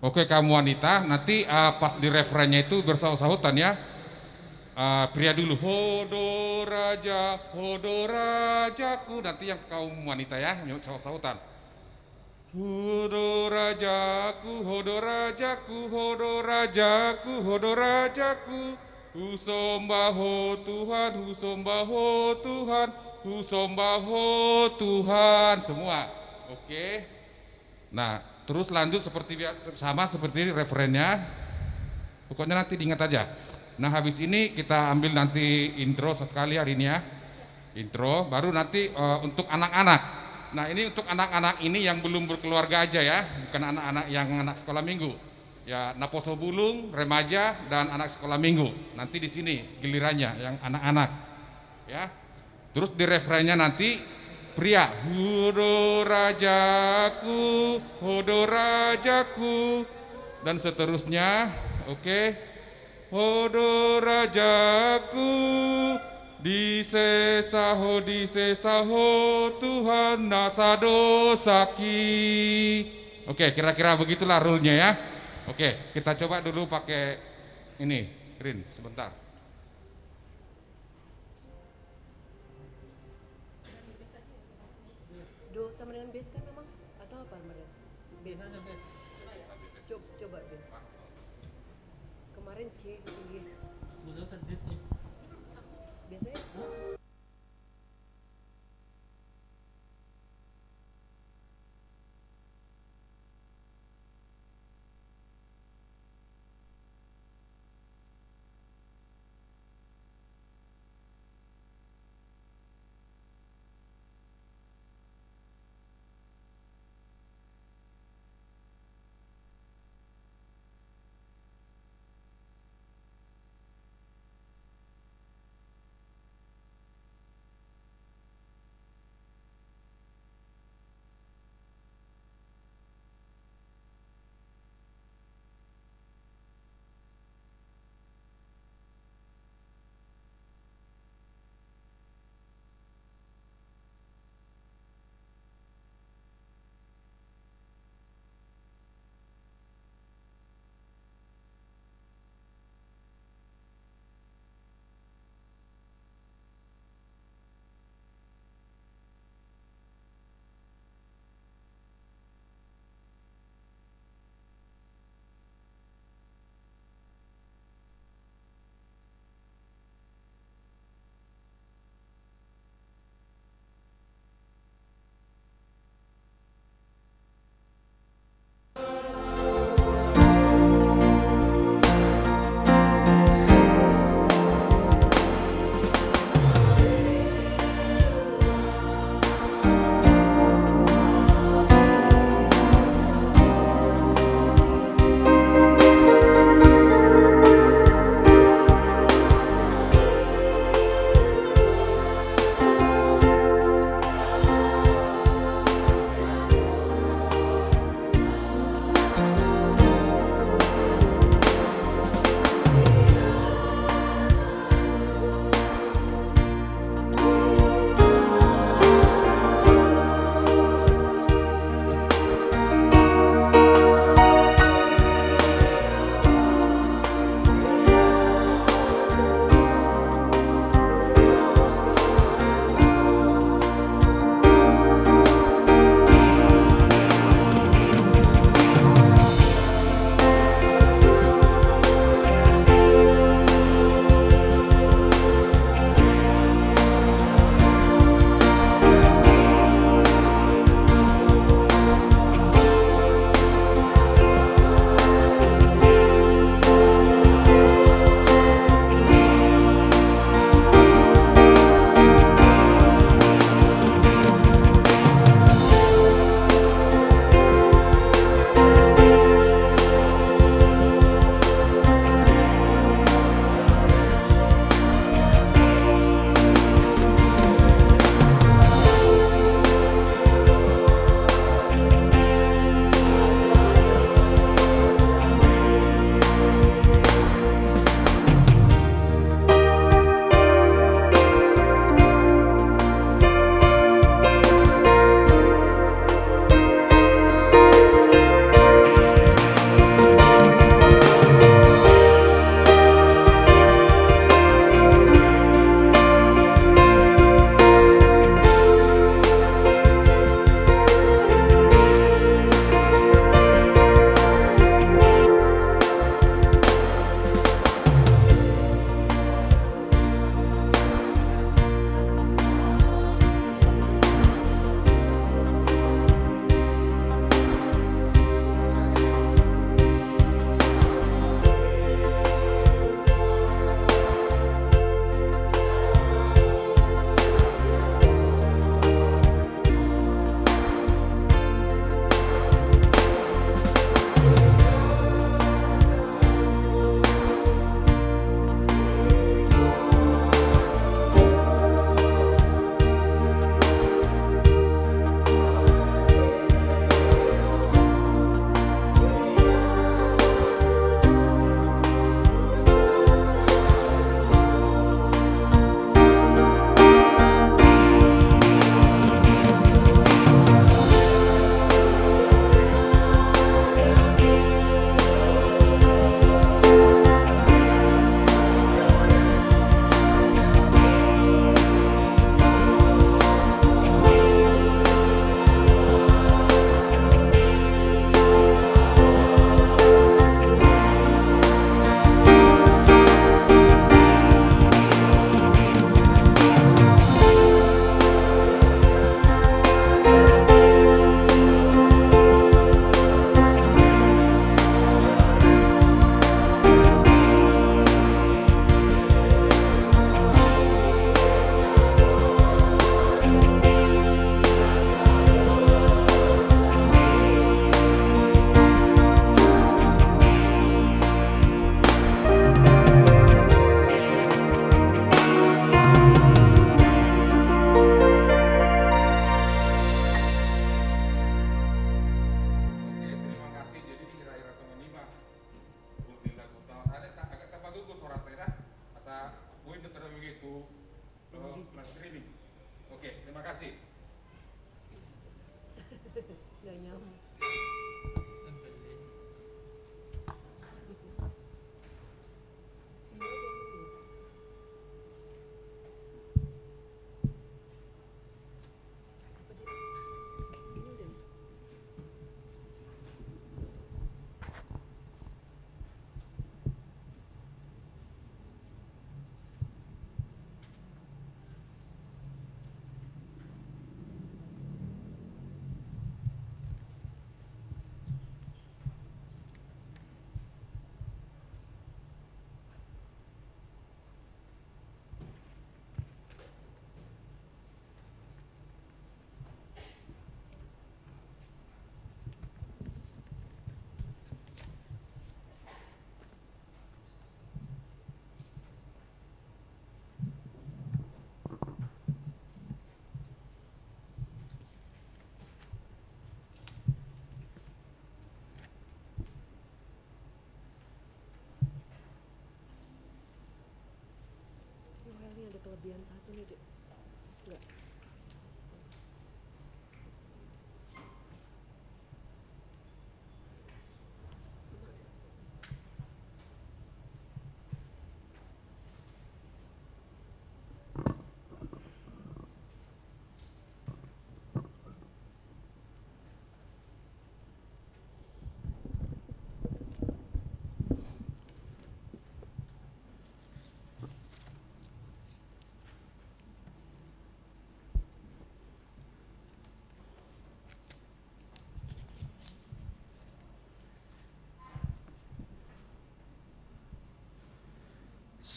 Oke, kamu wanita, nanti pas di referennya itu bersahut-sahutan ya. Pria dulu, hodo rajaku. Nanti yang kaum wanita ya, sahut-sahutan. Hodo rajaku, hodo rajaku, hodo rajaku, hodo rajaku. Husombaho Tuhan, husombaho Tuhan, husombaho Tuhan. Semua, oke. Nah, terus lanjut seperti sama seperti referennya. Pokoknya nanti diingat aja. Nah, habis ini kita ambil nanti intro satu kali hari ini ya. Intro, baru nanti untuk anak-anak. Nah, ini untuk anak-anak ini yang belum berkeluarga aja ya, bukan anak-anak yang anak sekolah minggu. Ya, Naposo Bulung, remaja dan anak sekolah minggu. Nanti di sini gilirannya yang anak-anak. Ya. Terus di referennya nanti pria, hodo rajaku, dan seterusnya. Oke, hodo rajaku, di sesaho Tuhan nasado saki. Oke, kira-kira begitulah rule-nya ya. Oke, kita coba dulu pakai ini, Rin, sebentar. Do sama dengan base kan memang atau apa kemarin? Base. Coba base. Kemarin C tinggi. Biasanya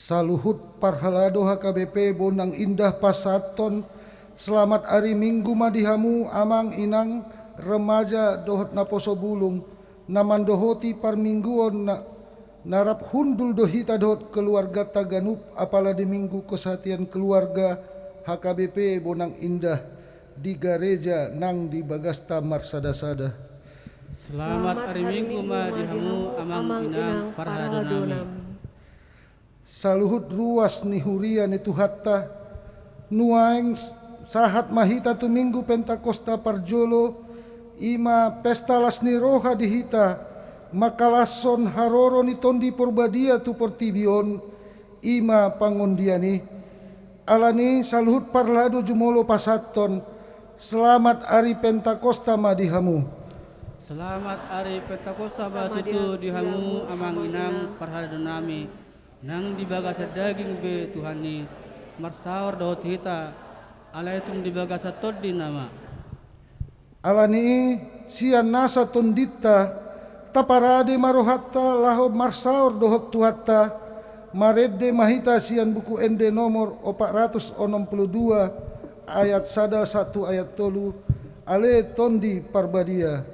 Saluhut parhalado HKBP Bonang Indah Pasaton. Selamat hari Minggu madihamu amang inang remaja dohot naposo bulung. Naman dohoti parmingguon narap hundul dohita dohot keluarga Taganup apalagi minggu kesehatian keluarga HKBP Bonang Indah di gereja nang di Bagasta Marsada-sada. Selamat hari Minggu madihamu amang inang parhado nami. Saluhut ruas ni huria ni tuhatta nuaeng sahat mahita tu minggu Pentakosta Parjolo ima pesta lasni roha dihita makalason haroro ni tondi porbadia tu portibion ima pangondiani alani saluhut parlado jumolo pasaton. Selamat hari Pentakosta madihamu. Selamat hari Pentakosta batutu dihamu amang inang parhado nami. Nang dibagasa daging be Tuhani marsaor daot hita alaitung dibagasa toddi nama. Alani sian nasa tondita taparade marohatta laho marsaor dohot tuhatta maredde mahita sian buku ende nomor 462 ayat 1 ayat 3 ale tondi parbadia.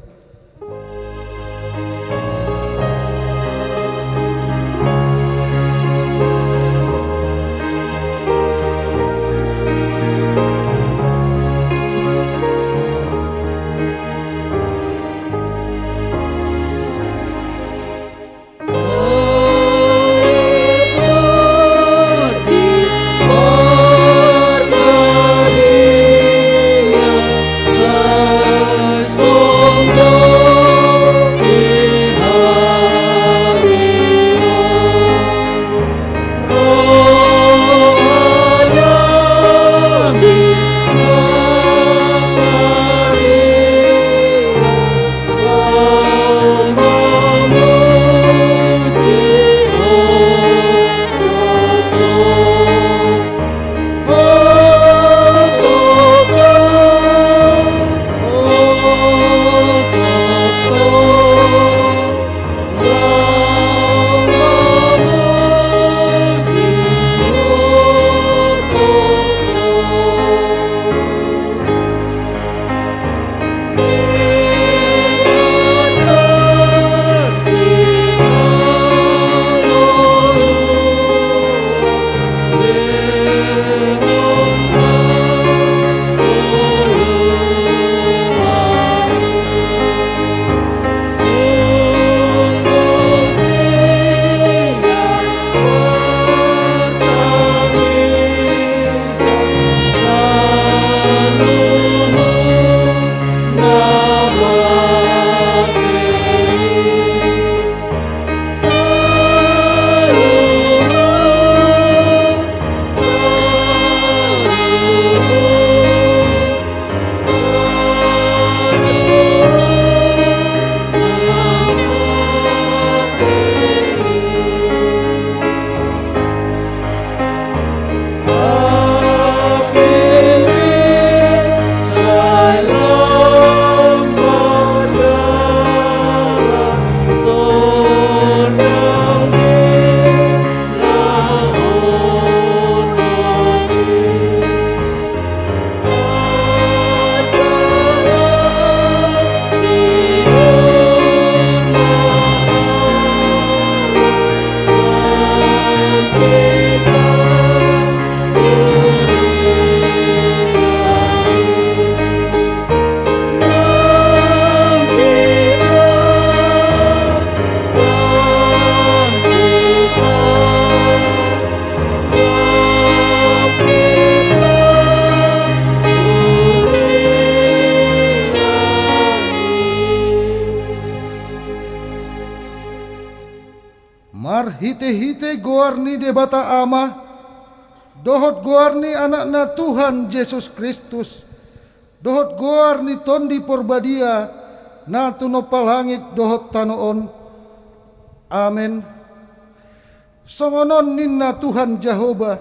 Hite-hite goarni debata ama dohot goarni anakna Tuhan Yesus Kristus dohot goarni tondi porbadia na tunopal langit dohot tanoon. Amen. Songonon ninna Tuhan Jehovah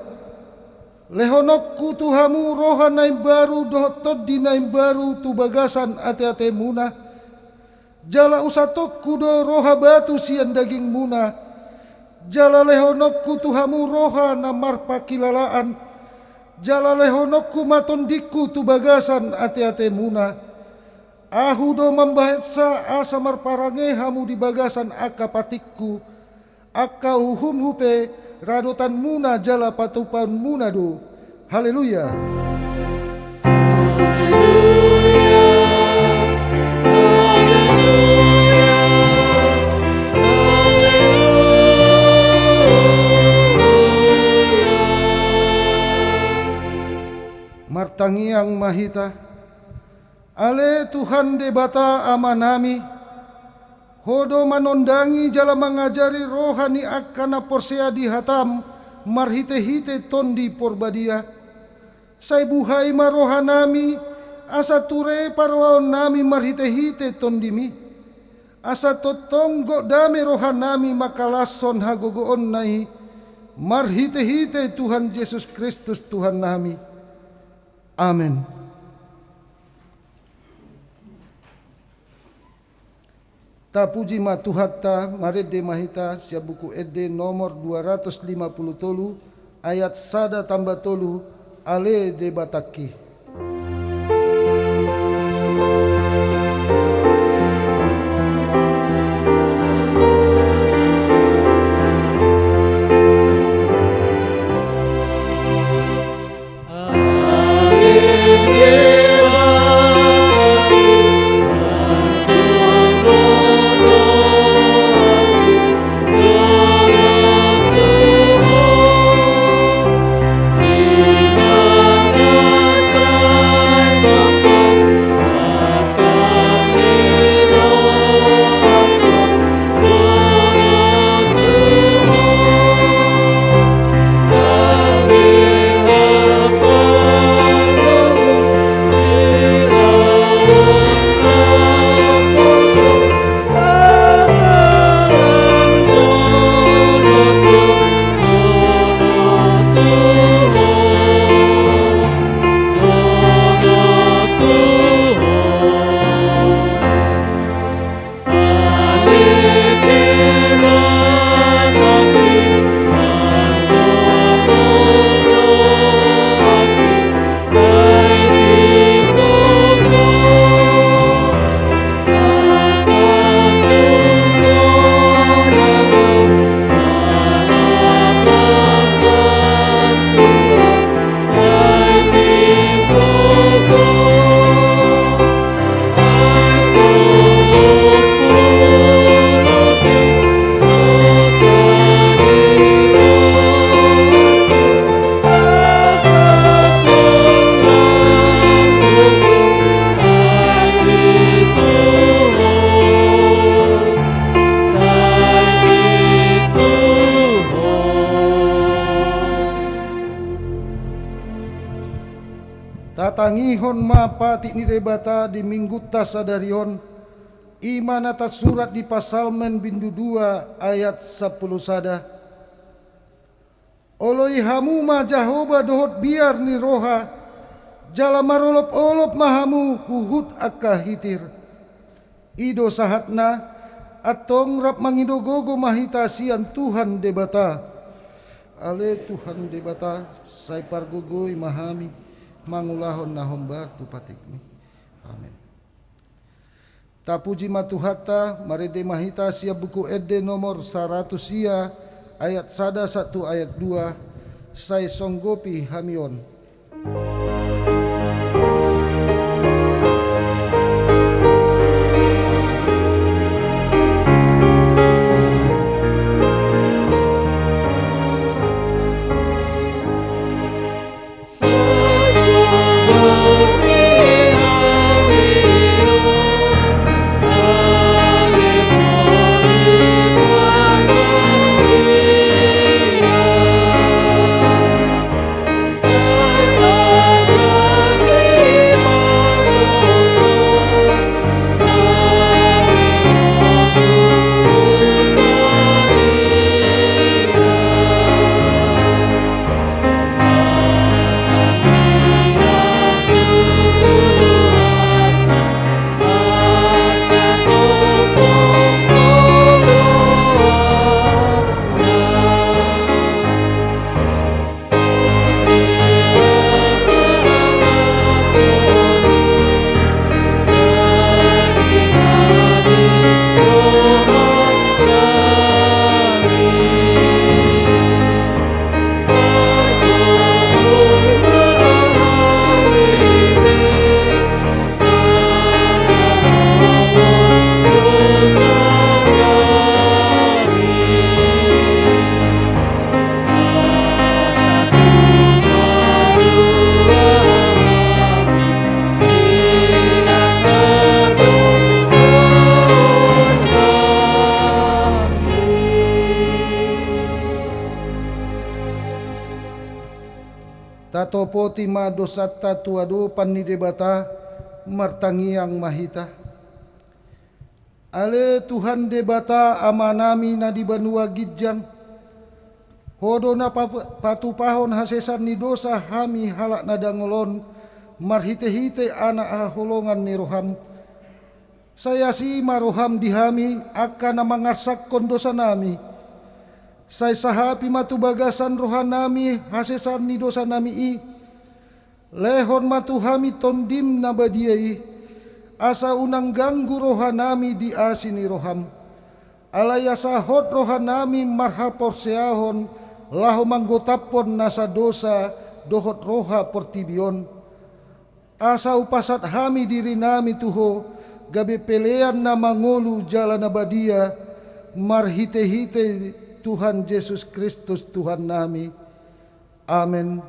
lehonokku tuhamu rohanay baru dohot todinay baru tu bagasan ate-ate muna jala usatok kudo roha batu sian daging muna Jalalehonokku Tuhamu roha namar pakilalaan. Jalalehonokku matondiku tu bagasan ate-ate muna. Ahu do membahetsa asamar parangehamu di bagasan akapatikku. Aka uhum hupe radotan muna jala patupan muna do. Haleluya. Martangiang mahita, ale Tuhan debata amanami, hodo manondangi jala mengajari rohani akana porsea di hatam, marhite-hite tondi porbadia. Sai buhai marohanami, asa ture parwaon nami marhite-hite tondimi. Asa totong godame rohanami makalason hagogoon nai, marhite-hite Tuhan Yesus Kristus Tuhan nami. Amin. Ta puji ma Tuhatta marede mahita sia buku ede nomor 253 ayat 1 tambah 3 ale de bataki. Tatangihon mapati ni rebata di minggu tasadarion iman atas surat di Pasalmen bindu 2 ayat 10 sada. Oloi hamu ma Jahoba dohot biar ni roha jala marolop-olop mahamu huhut akka hitir. Ido sahatna atong rap mangidogogo mahita sian Tuhan debata. Ale Tuhan debata sai pargogoi mahami mangulahon nahombar tu patikmi. Amin. Tapuji matuhata marede mahita sia buku ede nomor 100 sia ayat 1 ayat 2 sai songgopi hamion. Salam Natopoti madosata tuado panidebata martangiang mahita. Ale Tuhan debata amanami na di banua gidjang. Hodo na patupahon hasesan ni dosa hami halak na dangolon. Marhite-hite anak aholongan ni roham. Saya si maroham dihami akan na mangarsak kondosa nami. Say sahapi matubagasan rohanami hasesan ni dosa nami i. Lehon matuhami tondim na badiai. Asa unang ganggu rohanami di asini roham. Alaya sahot rohanami marhapor seahon. Laho manggotapon nasa dosa dohot roha portibion. Asa upasat hami diri nami tuho. Gabe pelean na mangolu jalan abadia. Marhite-hite Tuhan Yesus Kristus Tuhan nami. Amin.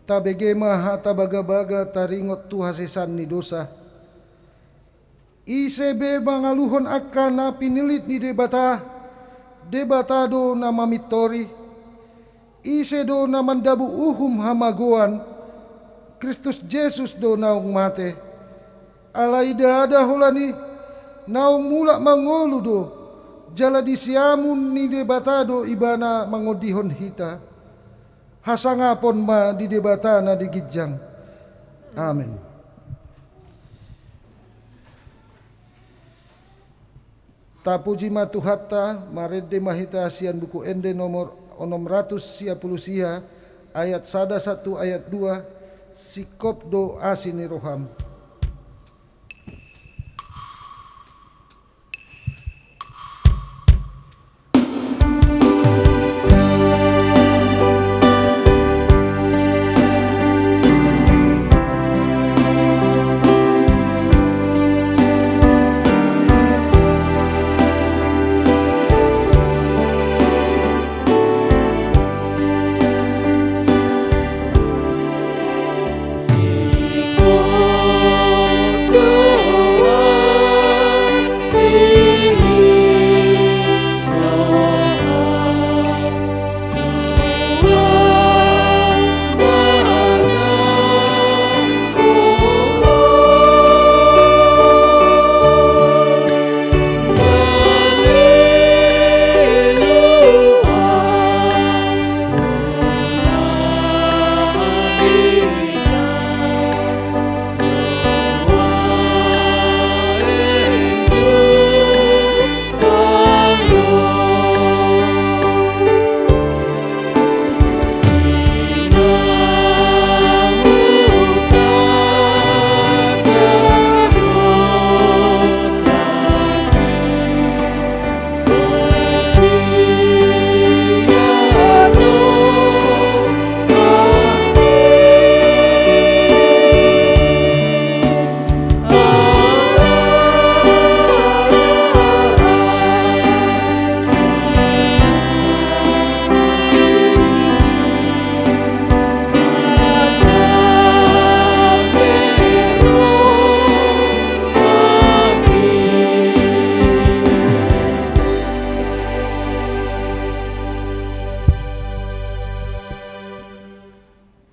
Tabegema hata baga-baga taringot tu hasesan ni dosa. Isebe mangaluhon akan na pinilit ni debatado na mamitori. Ise do na mandabu uhum hamagoan. Kristus Jesus do naong mate. Alaida ada hulani naong mula mangolu do. Jala disiamun ni debatado ibana mangodihon hita. Hasangapon ma di debata na di gidjang. Amin. Tapuji matuhatta marede mahita sian buku ende nomor 600 sia ayat 1 ayat 2 sikop do asini roham.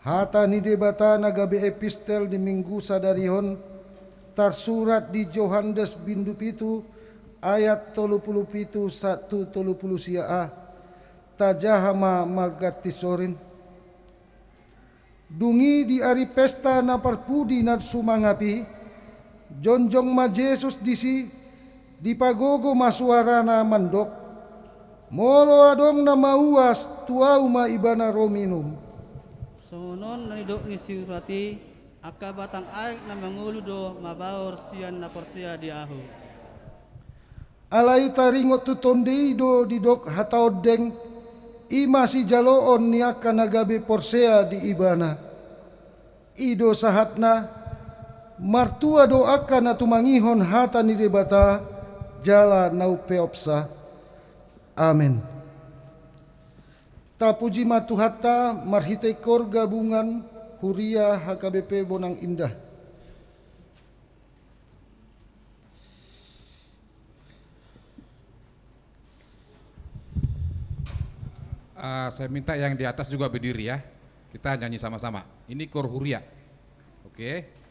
Hata ni debata na gabi epistel di minggu sadarihon tersurat di Johannes bindu pitu ayat 37 1 sia tajahama magatisorin. Dungi di ari pesta na parpudi na sumangapi, jonjong ma Jesus disi, di pagogo masuara na mandok, molo adong na mauas tuau ma ibana rominum. Sonon nanidok ni siusati, aka batang aik na manguludo mabaur sian na porsia di ahu. Alay taringot tutondeido di dok hataodeng, ima si jaloon niya kanagabi porsea di ibana. Ido sahatna, martua doaka na tumangihon hata ni debata, jala nau peopsa. Amen. Tapuji matuhata marhitekor gabungan Huria HKBP Bonang Indah. Saya minta yang di atas juga berdiri ya. Kita nyanyi sama-sama. Ini kor Huria. Oke.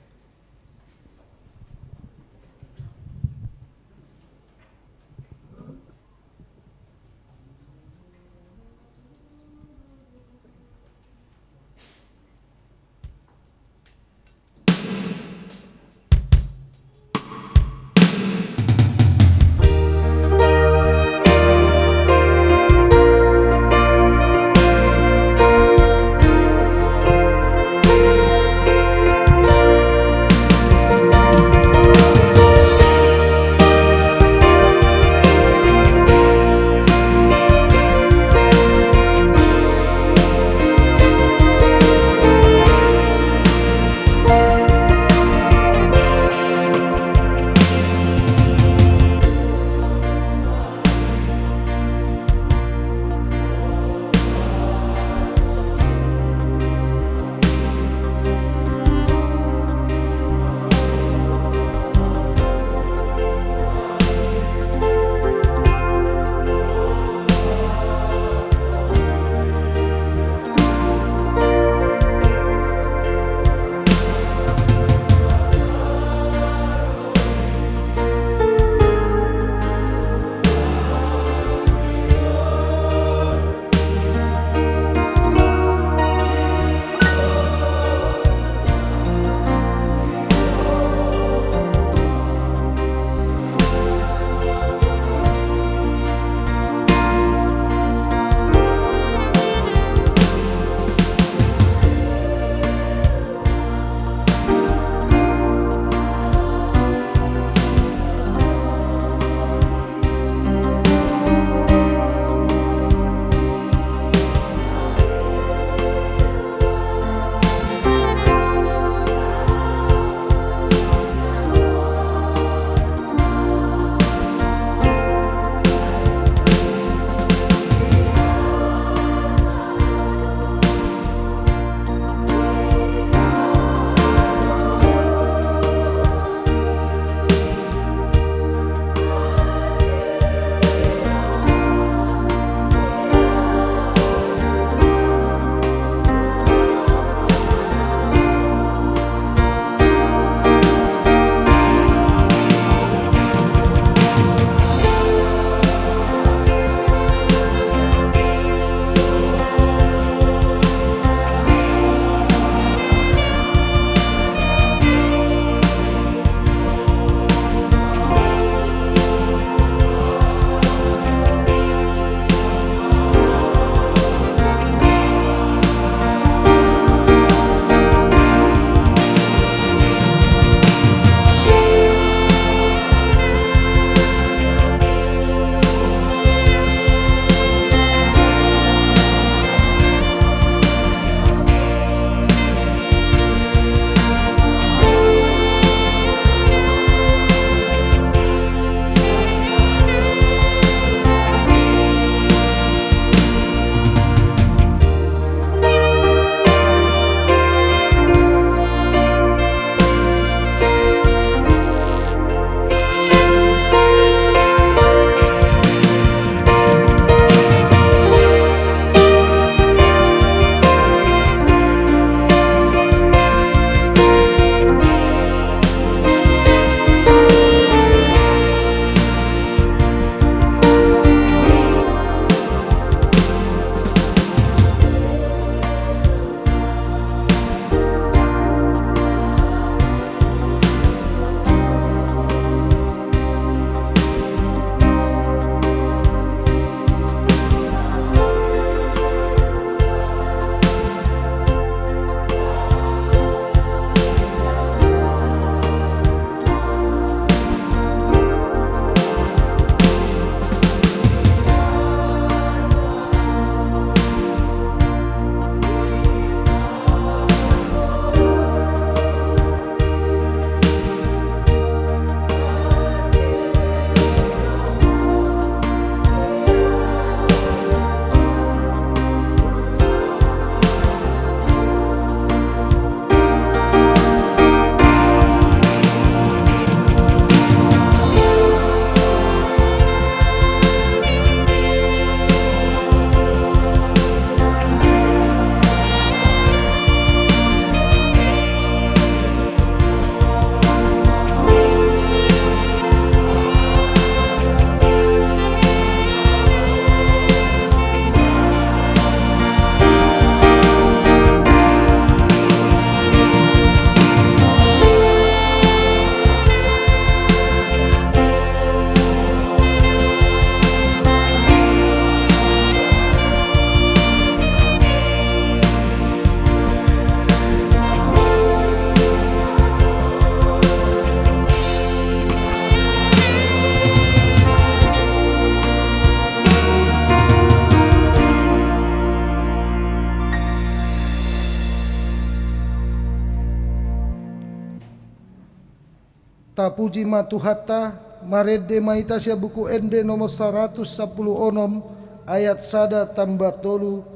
tapuji matuhatta marede maita sia buku ende nomor 110 onom ayat sada tambah tolu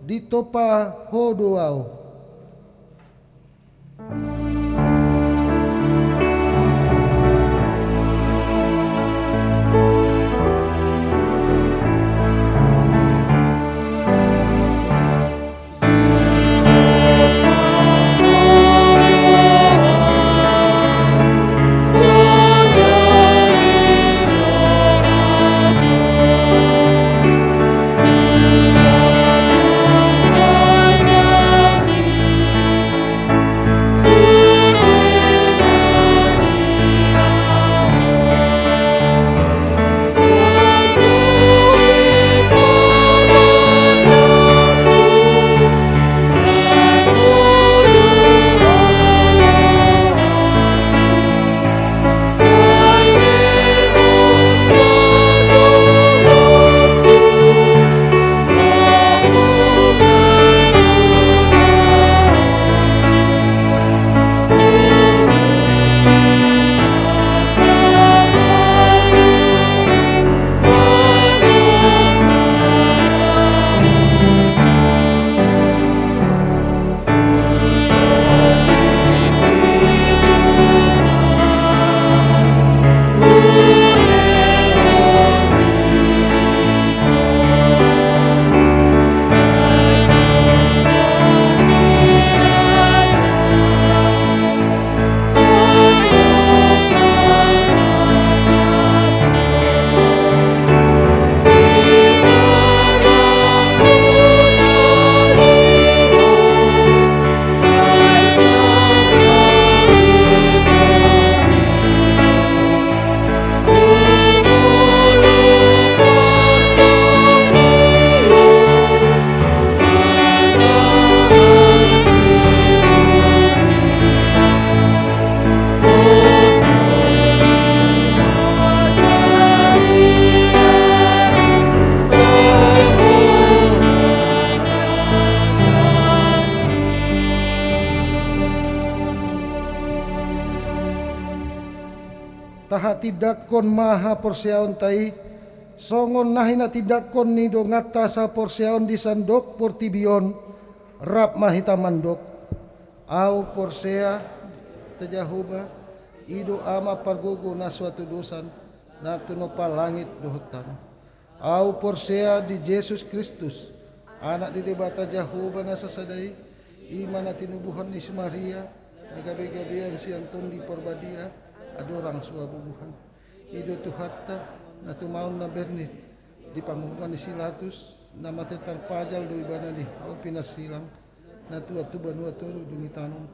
ditopa hodoau. Taha tidakon maha porsiaon tai songon nahina tidakon ni do ngata sa porsiaon di sandok portibion rap mahita mandok au porsea tejahuba ido ama pargogo na suatu dosan na tunopa langit dohutan au porsea di Yesus Kristus anak di debata Jahuba na sasadai imana tinubuhan ni Maria nagabe-gabean si Anton di porbadia adorang suabubuhan ido tuhatta na tumaon na bernit di panghuman ni Silatus na matetar pajal do ibana di au pinasilang na tuwa-tuba nuwa tulu dumitanon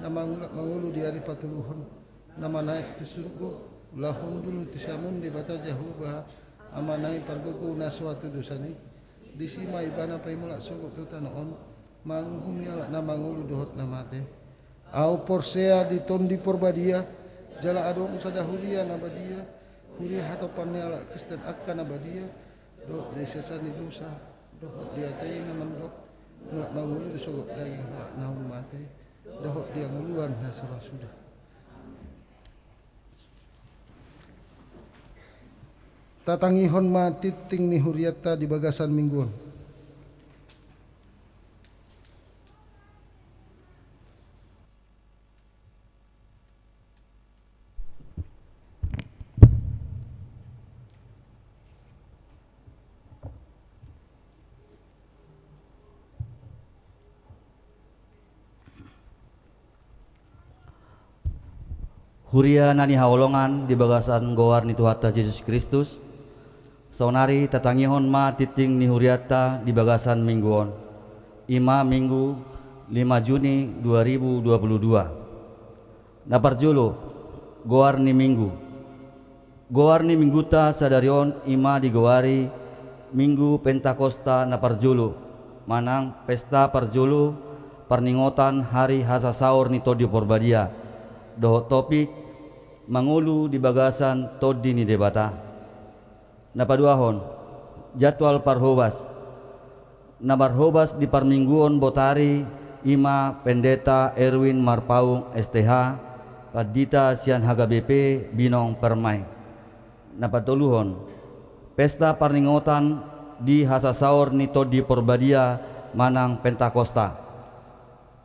na mangulu di hari patuluhon na manaik ti surgo lahon dulu ti samun di bata Jahuba amanai pargogo na suatu dosani di sima ibana pay mula sugo tu tanoon manghumi ala na mangulu dohot na mate au porsea di tondi porbadia jala adong sa dahulia na badia hulia hatapan ni ala Kristen akan na badia do desesa ni dosa do dia tay na mandok mula mangulu di sugo lagi na mate do dia muluan na sudah tatangihon matiting ni Huriata di bagasan mingguan. Huria nani haolongan di bagasan goar ni Tuhata Yesus Kristus saunari tatangihon ma titing ni huriata di bagasan mingguon ima minggu 5 Juni 2022 naparjulu goar ni minggu ta sadarion ima digoari minggu Pentakosta naparjulu manang pesta parjulu perningotan hari hasa saur ni todi porbadia doh topik mangulu di bagasan todi ni debata napaduahon jadwal parhobas nabarhobas di parmingguon botari ima pendeta Erwin Marpaung STH padita sian HKBP Binong Permai. Napatuluhon pesta parningotan di hasasaur nito di Porbadia manang Pentakosta.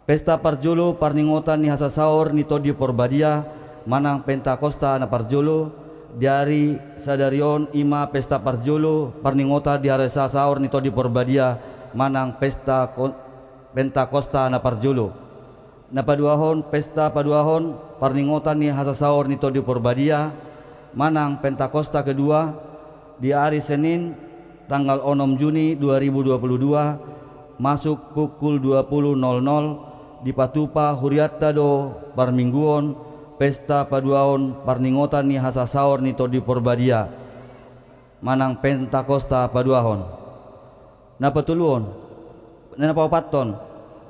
Pesta parjolo parningotan ni hasasaur nito di Porbadia manang Pentakosta na parjolo diari sadarion ima pesta parjolo parningota di hasasaur nito di Porbadia manang Pentakosta na parjolo. Napaduahon pesta paduahon parningotan ni hasasaur nito di Porbadia manang Pentakosta kedua di hari Senin tanggal 6 Juni 2022 masuk pukul 20.00 di Patupa Huriatta do Parmingguon pesta paduahon parningotan ni hasasaur nito di Porbadia manang Pentakosta paduahon. Napatuluon napapaton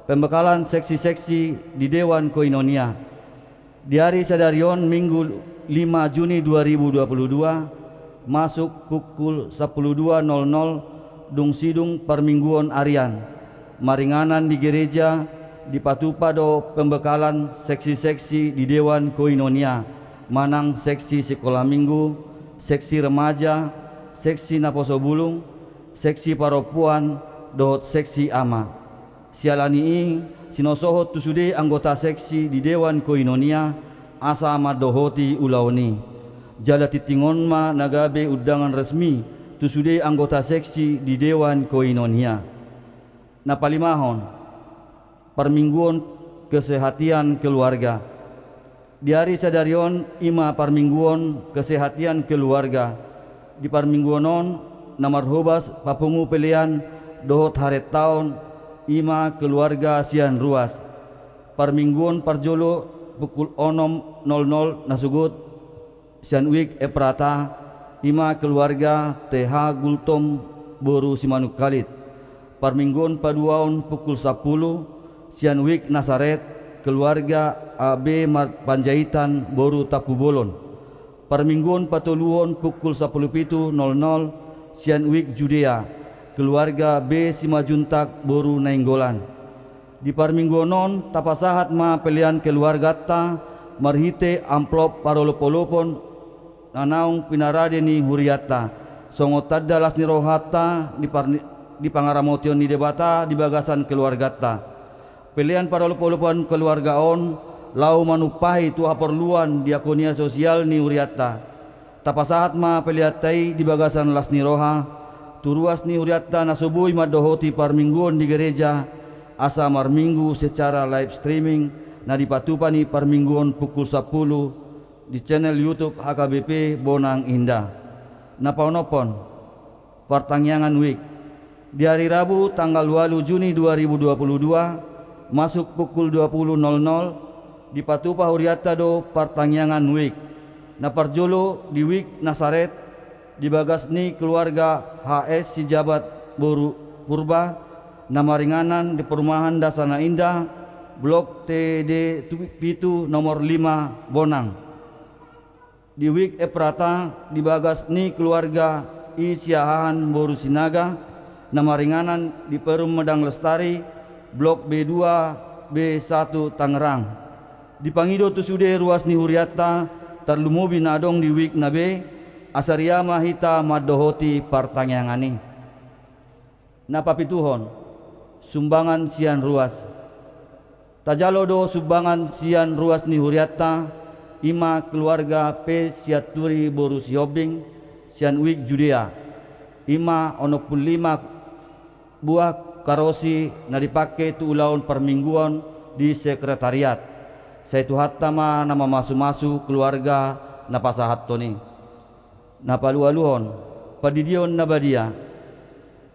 pembekalan seksi-seksi di Dewan Koinonia di hari sadarion Minggu 5 Juni 2022 masuk pukul 12.00 dung sidung Parmingguon Arian maringanan di gereja di Patupa do pembekalan seksi-seksi di Dewan Koinonia manang seksi sekolah minggu, seksi remaja, seksi naposo bulung, seksi paropuan dohot seksi ama. Sialani sinosohot tusude anggota seksi di Dewan Koinonia asa madohoti ulauni jala titingon ma nagabe undangan resmi tusude anggota seksi di Dewan Koinonia. Napalimahon Parmingguon kesehatan keluarga di hari sadarion ima Parmingguon kesehatan keluarga di Parmingguonon namarhobas papungu pelian dohot haret tahun ima keluarga sian ruas Parmingguon parjolo pukul 6.00 nasugut sian wik eprata ima keluarga TH Gultom Boru Simanuk Kalit Parmingguon paduaon pukul 10 sian wik Nasaret keluarga AB Panjaitan Boru Tapu Bolon Parmingguon patuluon pukul 17.00 sian wik Judea keluarga B Simajuntak Boru Nainggolan di Parmingguonon tapasahat ma pelian keluarga ta marhite amplop parolopolopon nanaung pinarade ni Huriatta songot tadalas ni rohata di pangaramotion ni debata di bagasan keluarga ta pelian parolopolopon keluarga on lau manupahi tu aperluan diakonia sosial ni Huriatta tapasahat ma peliatai di bagasan las ni roha turuas ni Huriatta nasubuhi madohoti Parmingguon di gereja asa marminggu secara live streaming na dipatupa ni Parmingguon pukul 10 di channel YouTube HKBP Bonang Indah. Napaunopon Partangyangan Week di hari Rabu tanggal 8 Juni 2022 masuk pukul 20.00 di Patupa Huriatta do Partangyangan Week na parjolo di Week Nasaret di bagasni keluarga HS Sijabat Boru Purba namaringanan di perumahan Dasana Indah Blok TD Pitu nomor 5 Bonang di Wik Eprata di bagasni keluarga Isiahan Boru Sinaga namaringanan di Perum Medang Lestari Blok B2 B1 Tangerang di Pangido tusude ruas ni Huriatta terlumubi nadong di Wik Nabe asariama hita madohoti partangyangani napapituhon sumbangan sian ruas tajalodo sumbangan sian ruas ni Huriatta ima keluarga P Siaturi Boru Siobing sian wik Judea ima onopul 5 buah karosi na dipake tu ulaun Parmingguon di sekretariat saitu hattama nama masu-masu keluarga napasahat toni napalualuhon padidion nabadia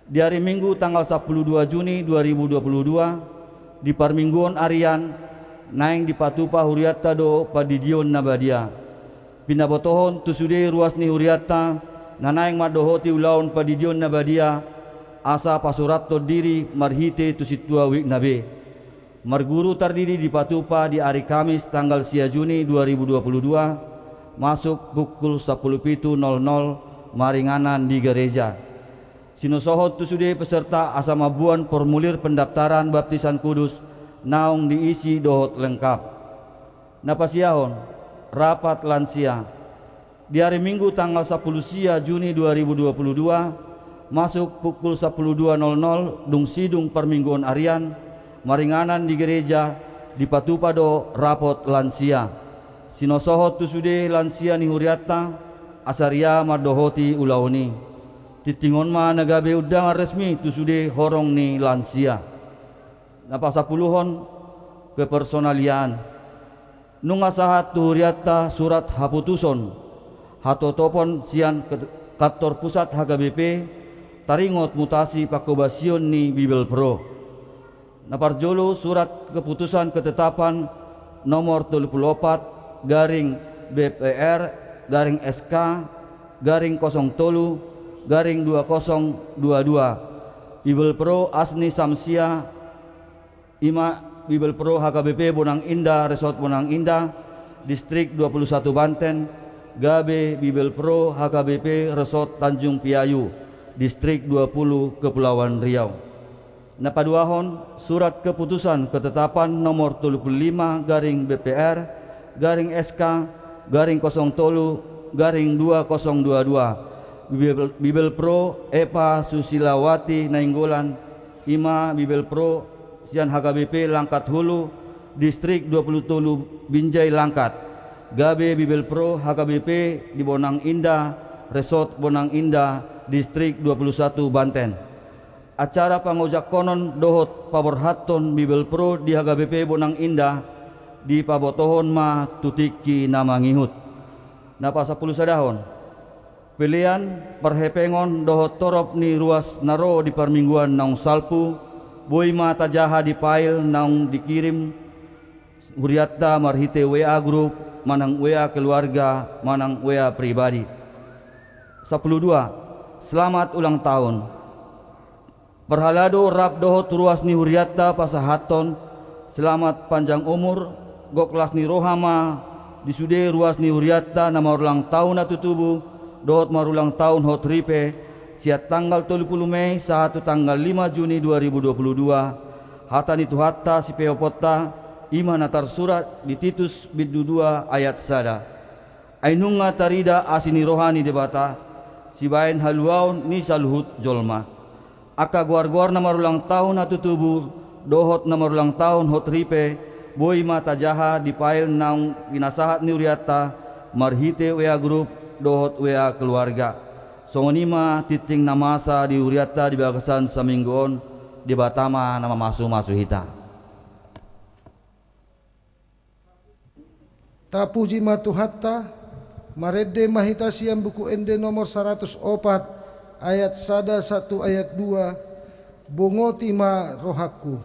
di hari Minggu tanggal 12 Juni 2022 di Parmingguon Arian naing di Patupa Huriatta do padidion nabadia pinabotohon tusude ruas ni Huriatta nanaing madohoti ulaun padidion nabadia asa pasurat to diri marhite tusitua wik nabe marguru tardiri di Patupa di hari Kamis tanggal 1 Juni 2022 masuk pukul 10.00 maringanan di gereja sinusohot tusude peserta asa mabuan formulir pendaftaran baptisan kudus naung diisi dohot lengkap Napasiahon rapat lansia di hari Minggu tanggal 10 Juni 2022 masuk pukul 12.00 dung sidung permingguan harian maringanan di gereja di Patupado rapot lansia sinosohot tusude lansia ni huriata asaria mardohoti ulaoni titingon ma nagabe undangan resmi tusude horong ni lansia napasapuluhon kepersonalian nungasahat tuhuriata surat haputuson hatotopon sian kantor pusat HKBP taringot mutasi pakobasion ni Bibel Pro naparjolo surat keputusan ketetapan nomor 34 garing BPR garing SK garing 03 garing 2022 Bibel Pro Asni Samsia Ima Bibel Pro HKBP Bonang Indah Resort Bonang Indah Distrik 21 Banten Gabe Bibel Pro HKBP Resort Tanjung Piayu Distrik 20 Kepulauan Riau napaduahon surat keputusan ketetapan nomor 35 garing BPR garing SK garing 03 garing 2022 Bibel Pro Epa Susilawati Nainggolan Ima Bibel Pro Sian HKBP Langkat Hulu Distrik 27 Binjai Langkat Gabe Bibel Pro HKBP di Bonang Indah Resort Bonang Indah Distrik 21 Banten acara pangojak konon dohot paborhaton Bibel Pro di HKBP Bonang Indah di pabotohon ma tutiki nama ngihut napa 10 sadahon pilihan perhepengon dohot torop ni ruas naro di permingguan naung salpu boy mata jaha di file naung dikirim huriata marhite WA grup manang WA keluarga manang WA pribadi 12 selamat ulang tahun perhalado rap dohot ruas ni huriata pasahaton selamat panjang umur goklas ni rohama disude ruas ni huriata nama ulang tahun atutubu dohot marulang tahun hot ripe siat tanggal 30 Mei satu tanggal 5 Juni 2022 hatani tuhata si peopota iman atar surat di Titus bidu 2 ayat sada ainunga tarida asini rohani debata sibain haluaun ni saluhut jolma aka guar-guar nama ulang tahun atutubu dohot nama ulang tahun hot ripe boy mata jaha di pail naung pinasahat ni uriata marhite WA grup dohot WA keluarga songonima titing namasa di uriata di bagasan saminggon di batama nama masu hita tapuji matuhatta marede mahita siam buku ende nomor 104 ayat sada 1 ayat 2 bongoti ma rohaku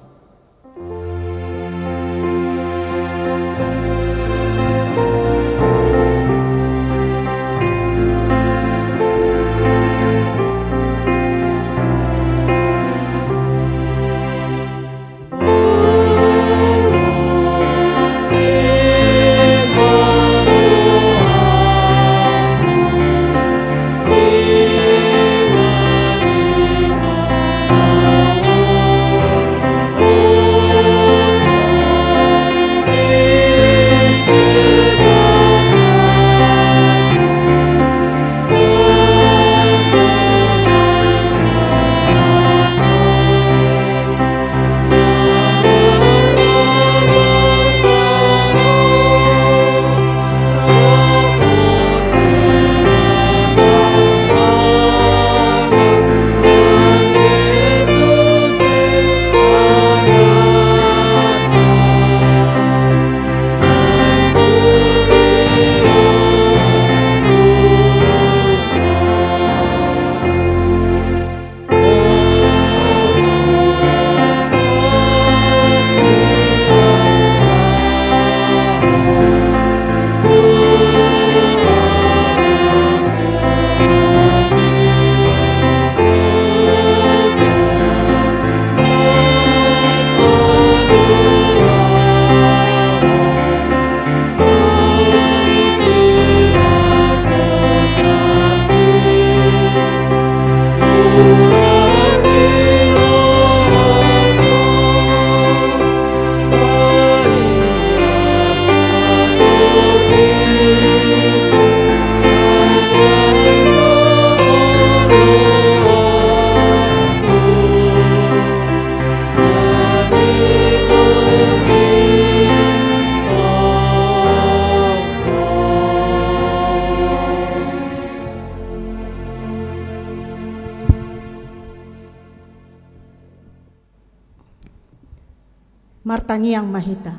Martangiang mahita.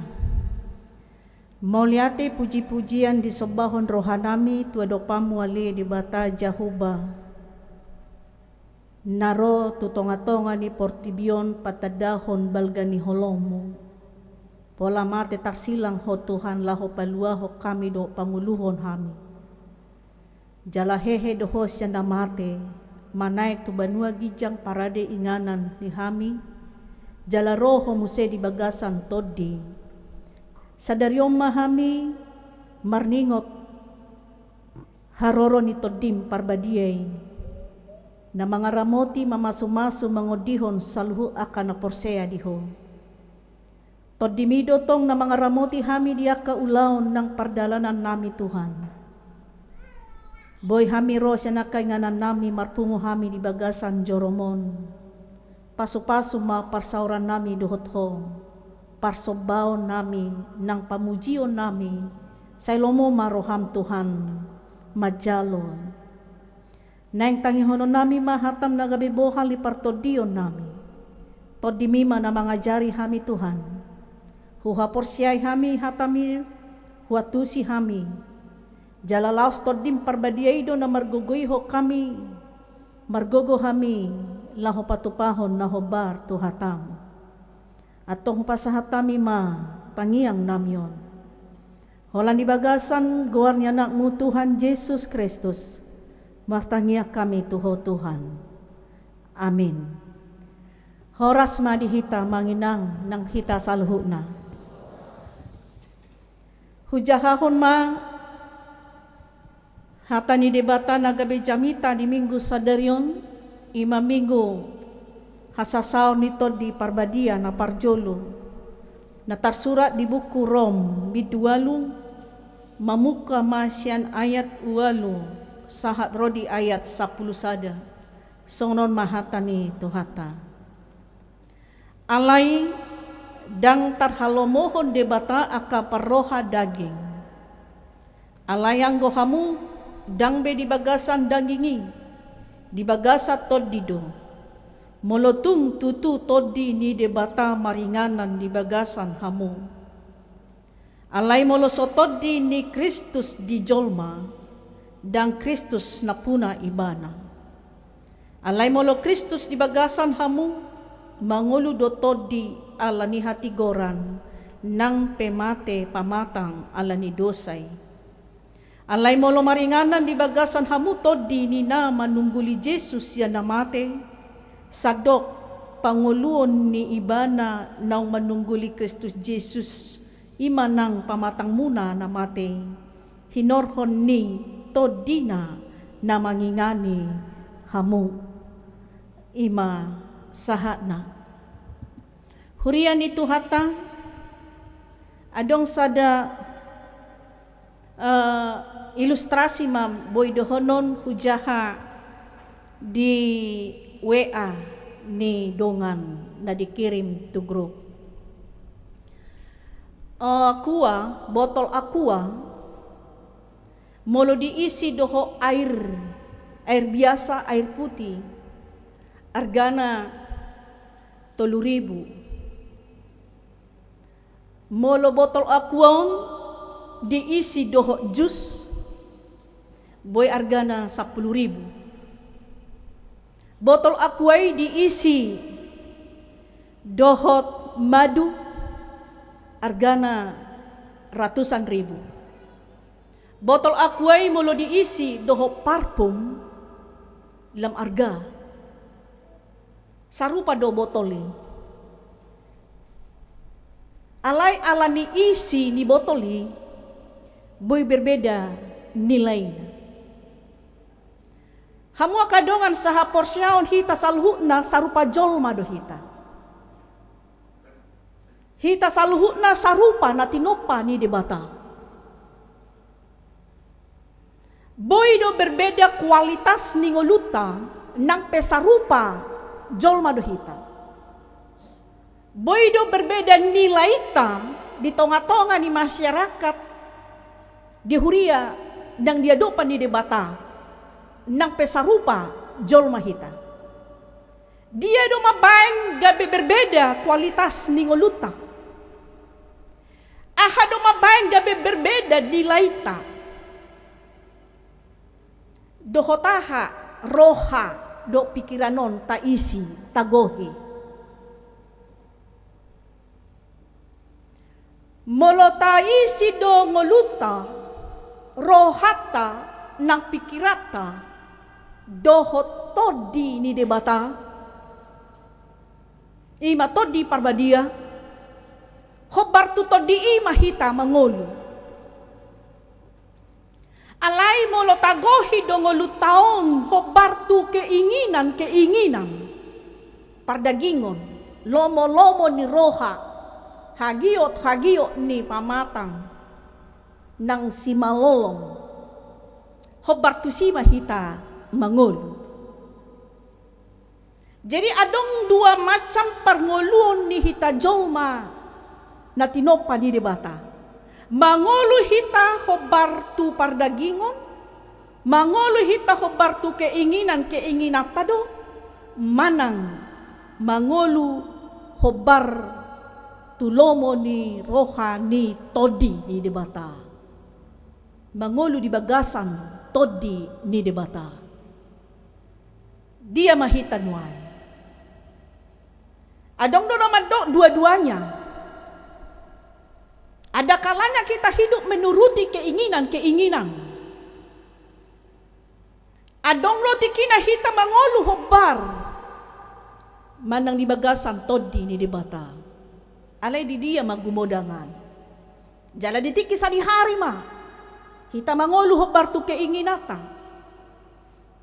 Mauliate puji-pujian di sobahon rohanami tuadopamu ali di bata Jahuba. Naro tutonga-tonga ni portibion patadahon balgani holomu. Pola mate tarsilang ho Tuhan laho paluaho kami do panguluhon hami. Jala hehe doho sianda mate manaik tu banua gijang parade inganan ni hami. Jala roho muse di bagasan todi. Sadariom mahami marningot haroro ni todim parbadiay na mga ramoti mamasumaso mangodihon saluhu akan na porsea diho. Todimido tong na mga ramoti hami dia kaulaon ng pardalanan nami Tuhan. Boy hami ro siya nakainganan nami marpungo hami di bagasan Joromon. Paso-paso maparsauran nami duhot ho. Parsobaw nami ng pamujion nami sa ilomo maroham Tuhan majalon. Naing tangihonon nami mahatam na gabi bohal li partodion nami. Todimima na mga jari hami Tuhan. Huhaporsyay hami hatami huatusi hami. Jalalaos todim parbadiaido na marguguyho kami. Margogo hami laho patupahon na hobar tuhatam. Atong pasahatami ma tangiang namyon. Holan ibagasan goar niya na mo Tuhan Jesus Kristus. Martangiak kami tuho Tuhan. Amin. Horas madihita manginang ng hita salhu na. Hujahahon ma hata ni debata na gabi jamita di minggu sadaryon ima minggu hasasaw nito di parbadia na parjolo na tarsurat di buku Rom bidwalu mamuka masyan ayat uwalu sahat rodi ayat 10 sada songnon mahata ni tuhata alai dang tarhalomohon debata aka parroha daging alayang gohamu dang be di bagasan dagingi di bagasat todido molotung tutu todi ni debata maringanan di bagasan hamu. Alay molosotodi ni Kristus di jolma dan Kristus na puna ibana. Alay molo Kristus di bagasan hamu mangulu do todi ala ni hatigoran nang pemate pamatang ala ni dosay. Alay molo maringanan di bagasan hamu todi ni na manungguli Jesus ya namate. Sadok panguluon ni ibana nang manungguli Kristus Jesus imanang pamatang muna na mate hinorhon ni todina na mangingani hamu ima sahana hurian itu hata adong sada ilustrasi mam boy dohonon hujaha di WA ni dongan na dikirim to group. Aqua, botol aqua, molo diisi doho air biasa, air putih, argana 3,000. Molo botol aqua diisi doho jus, boy argana 10,000. Botol aquay diisi dohot madu argana ratusan ribu. Botol aquay molo diisi dohot parfum lam arga sarupa do botoli. Alay ala ni isi ni botoli boy berbeda nilainya. Hamu kadongan saha porsyaon hita salhuna sarupa jolma do hita. Hita salhuna sarupa na tinopa ni debata. Boy do berbeda kualitas ni ngoluta nang pesarupa jolma do hita. Boy do berbeda nilai ta di tonga-tonga ni masyarakat di huria nang dia dopan ni debata. Nang pesarupa jolma hita. Dia do mabain gabi berbeda kualitas ni ngoluta. Ahado mabayan gabi berbeda nilai ta. Dohotaha roha do pikiranon ta isi tagohi. Molo ta isi do ngoluta rohata ng pikirata dohot todi ni debata. Ima todi parbadia. Hobar tu todi ima hita mangolo. Alay mo lo tagohi do ngolutaon hobar tu keinginan pardagingon lomo ni roha hagiot ni pamatang nang simalolong hobar tu si mahita mangolo. Jadi adong dua macam pangoluon ni hita jolma na tinopa ni debata. Mangolo hita hobar tu pardagingon, mangolo hita hobar tu keinginan tado, manang mangolo hobar tu lomo ni roha ni todi ni debata. Mangolo di bagasan todi ni debata. Dia mahita nuai. Adong do naman do dua-duanya. Ada kalanya kita hidup menuruti keinginan. Adong roti kina hita mangolu hobar. Manang di bagasan todi ni debata. Alay di dia magumodangan. Jala ditiki sa di hari ma. Hita mangolu hobar tu keinginata.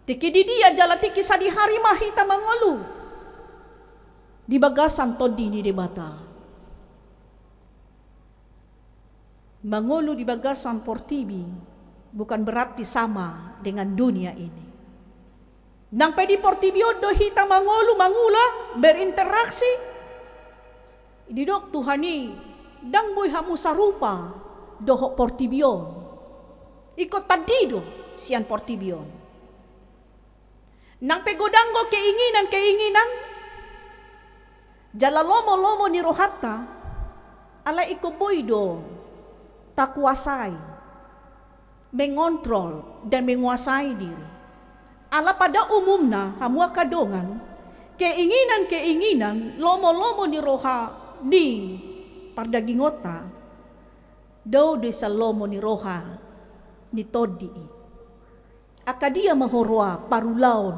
Tiki di dia jala tiki sa di hari ma hita mangolu. Di bagasan todi ni debata. Mangolo di bagasan portibi bukan berarti sama dengan dunia ini. Nang pedi portibio do hita mangolo mangula berinteraksi. Didok Tuhani dang boy hamu sarupa doho portibion. Ikut tadido sian portibion. Nang pegodanggo keinginan jala lomo ni rohata ala iko boy do tak kuasai, mengontrol dan menguasai diri. Ala pada umumnya hamua kadongan keinginan lomo ni roha ni pardagingota do desa lomo ni roha ni todi. Akadia mahorwa parulaon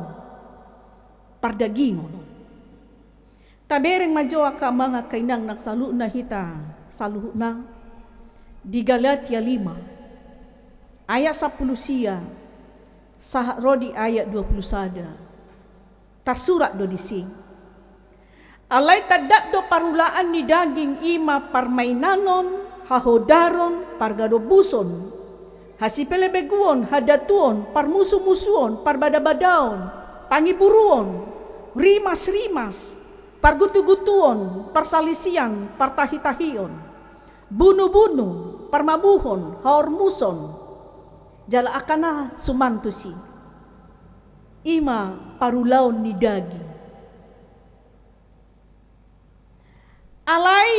pardagingon. Tabereng majoa ka mga kainang nagsalu na hita saluhu na. Di Galatia 5 ayat 10 sia sah rodi ayat 20 sada tersurat do disi alay tadak do parulaan ni daging ima parmainanon hahodaron pargado buson hasipelebeguon hadatuon parmusu-musuon parbadabadaon pangiburuon rimas pargutu-gutuon parsalisian partahitahion bunuh-bunuh, parmabuhon, haormuson, jala akana sumantusi. Ima parulaon ni daging. Alay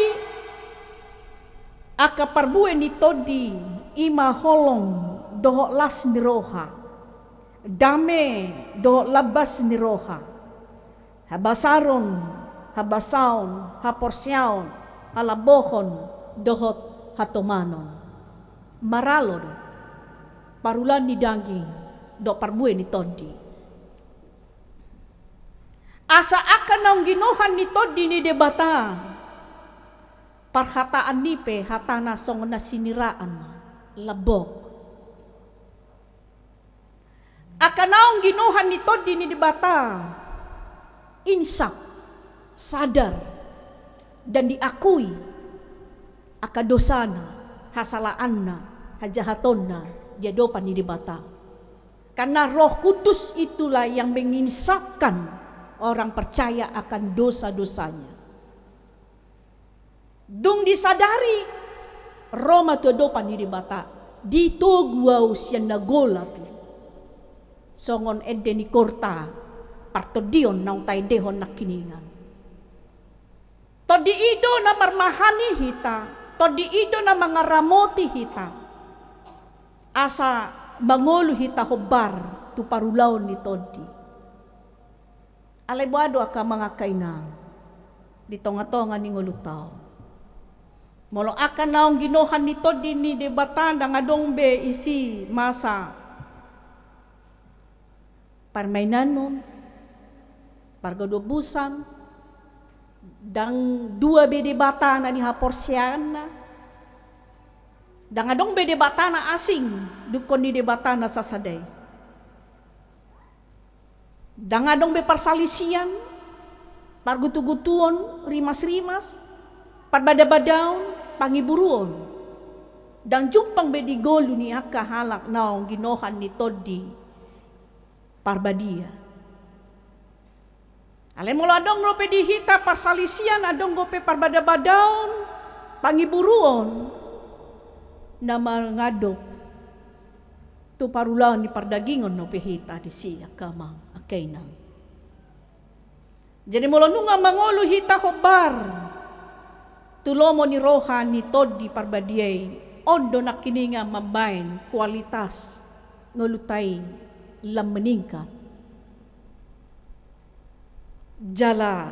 aka parbuen ni todi ima holong doho las ni roha. Dame doho labas ni roha. Habasaron, habasaon, haporsyaon, halabohon, dohot hatomanon maralo do parulan ni daging do parbue ni todi asa akan naong ginuhan ni todi ni debata parhataan nipe hatana song na siniraan labok akan naong ginuhan ni todi ni debata insak sadar dan diakui akadosana, hasalaanna, hajahatonna, jadopan ni debata. Karena Roh Kudus itulah yang menginsapkan orang percaya akan dosa-dosanya. Dung disadari Roma tuadopan ni debata. Dito guau siya nagolapi. Songon edeni korta partodion nang taidehon nakiningan. Todi ido na marmahani hita todi ido na mga ramoti hita. Asa bangolo hita hobar tu parulaw ni todi. Alay buado aka mga kainang. Dito nga to nga ningulutaw. Molo aka naong ginohan ni todi ni debatan nga dongbe isi masa parmainanon, pargodobusan, dang dua bede bata na ni haporsian na, dang adong bede bata na asing, dukon ni debata na sasaday. Dang adong be parsalisian, pargutu-gutuon, rimas-rimas, parbada-badaon, pangiburuon, dang jumpang bede golo ni aka halak naong ginohan ni todi, parbadia. Alay mula adong rope dihita parsalisian adong gope parbada-badaon pangiburuon na mangadok tu parulaon ni pardagingon no pehita di siya kamang akainang. Jadi mula nunga mangolo hita hobar tulomo ni rohan ni todi parbadiay ondo na kininga mabain kualitas ngolutay lam meningkat. Jala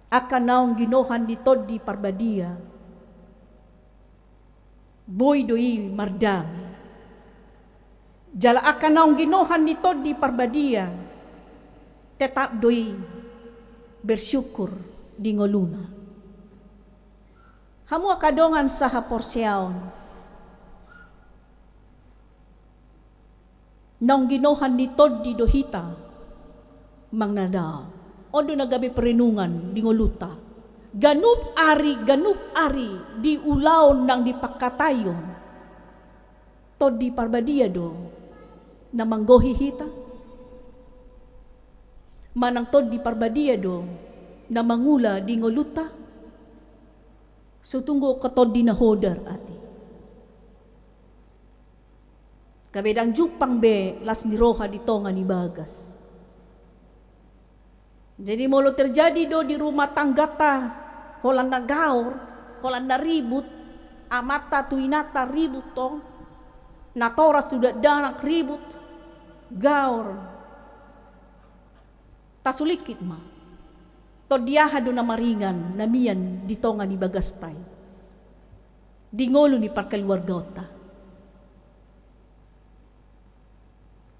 akan naong ginohan ni todi parbadia boy doi mardami. Jala akan naong ginohan ni todi parbadia tetap doi bersyukur di ngoluna. Hamu akadongan sa haporsyaon nang ginohan ni todi dohita mangnada ondo nagabi perenungan di ngoluta ganup ari di ulaw nang dipakatayon todi parbadia do na manggohi hita manang todi parbadia do na mangula di ngoluta sutunggo katodi na hodar ati kabedang jupang be las ni roha di tonga ni bagas. Jadi molo terjadi do di rumah tangga ta holan na gaur, holan na ribut, amata tuinata ribut tong, natoras sudah danak ribut, gaur, tasulikit ma. To diaha do na maringan namian di tonga ni bagas tay. Di ngolo ni parkeluargota.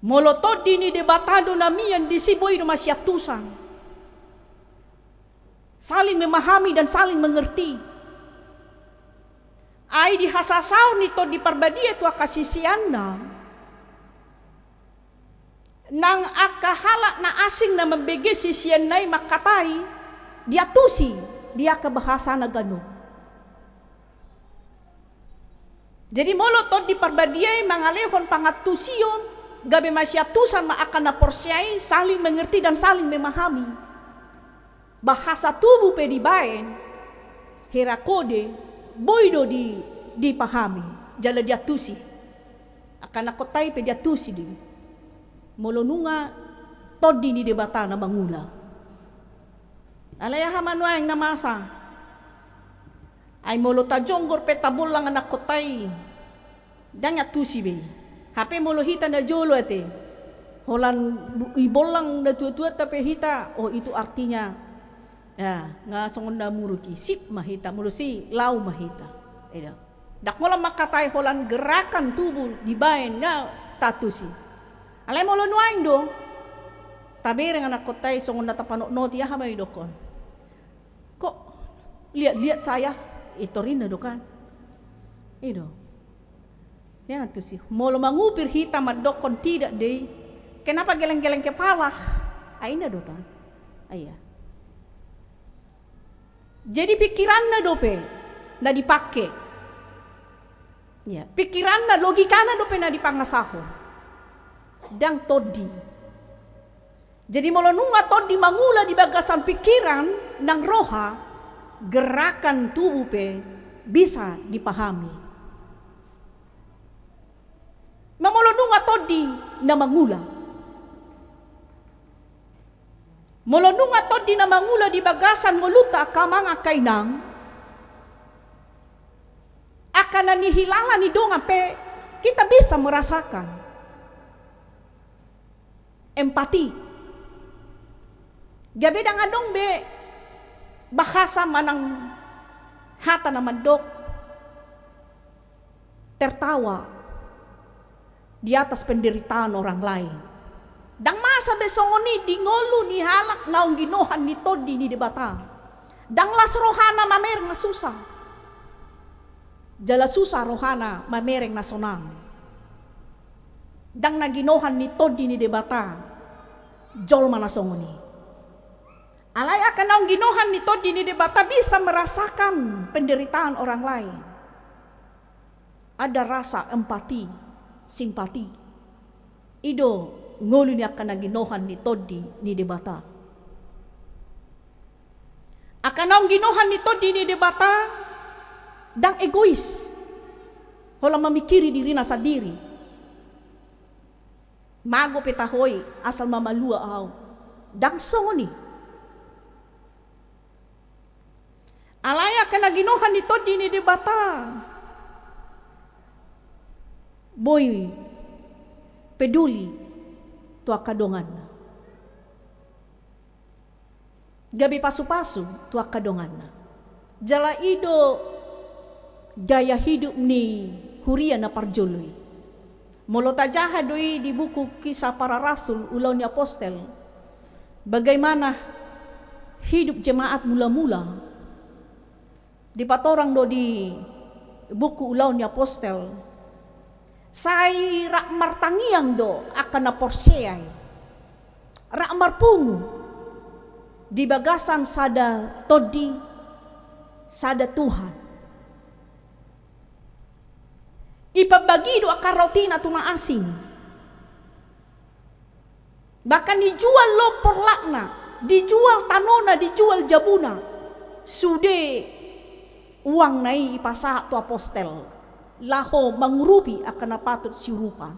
Molotod dini debatado namian di siboy no masyatusan. Saling memahami dan saling mengerti. Ay di hasasaw nito di parbadia tu akasisian na. Nang akahalak na asing na mambege sisian na'y makatay, dia tusi, dia kabahasa na gano. Jadi molotod di parbadia mangalehon pangatusion, gabi masyatusan maakan na porsyay, saling mengerti dan saling memahami. Bahasa tubuh pedibain, herakode, boydo dipahami, jala dia tusi. Akan nakotay pe dia tusi di. Molonunga, todi ni debata na mangula. Alaya hamanwa yang namasa. Ay molota jonggor pe tabul lang anak kotay. Danya tusi be. Hape molo hita na jolo ate. Holan ibolang na tua-tua tapi hita. Oh itu artinya ya nga songon na muruki. Sip mahita molo si lau mahita. Eda. Dak mola makatay holan gerakan tubuh dibain nga tatusi. Alay molo nuaing do. Tabere nga nakotay songon na tapanok no tiya hamay dokon. Kok lihat-lihat saya itu rin na dokan. Ido. Yan tu sih. Molo mangupir hita madokon tidak deh. Kenapa geleng-geleng kepala? Aina dotan. Aya. Jadi pikiran na dope na dipake. Ya, pikiran na logika na dope na dipangasahon. Dang todi. Jadi molo nunga todi mangula di bagasan pikiran nang roha, gerakan tubuh pe bisa dipahami. Mamolonung atodi na mangula. Molonung atodi na mangula di bagasan ngoluta kamanga kainang. karena nihilala ni dong pe kita bisa merasakan empati. Gabi dang adong be bahasa manang hata na mandok tertawa di atas penderitaan orang lain. Dang masa besongoni di ngolu ni halak naung ginohan ni todi ni debata. Dang las rohana mamereng na susah. Jala susah rohana mamereng na sonang. Dang naginohan ni todi ni debata. Jol mana songoni. Alay akan naung ginohan ni todi ni debata bisa merasakan penderitaan orang lain. Ada rasa empati, simpati. Ido ngulu ni akan naginohan ni todi ni debata. Akan naung ginohan ni todi ni debata dang egois. Hola memikiri diri na sadiri. Mago petahoy asal mamalua aw. Dang songoni. Alaya akan naginohan ni todi ni debata. Boy peduli tua kadongan. Gabi pasu-pasu tua kadongan. Jala ido gaya hidup ni huria na parjului. Molo tajaha doi di buku Kisah Para Rasul ulau ni apostel. Bagaimana hidup jemaat mula-mula. Di patorang do di buku ulau ni apostel. Sai rak martangiang do akan na porseay. Rak marpungu di bagasan sada todi sada Tuhan. Ipabagi do akan roti na tuna asing. Bahkan dijual lopor lakna, dijual tanona, dijual jabuna. Sude uang nai ipasa tu apostel. Laho mengurupi akan napatut siurupan.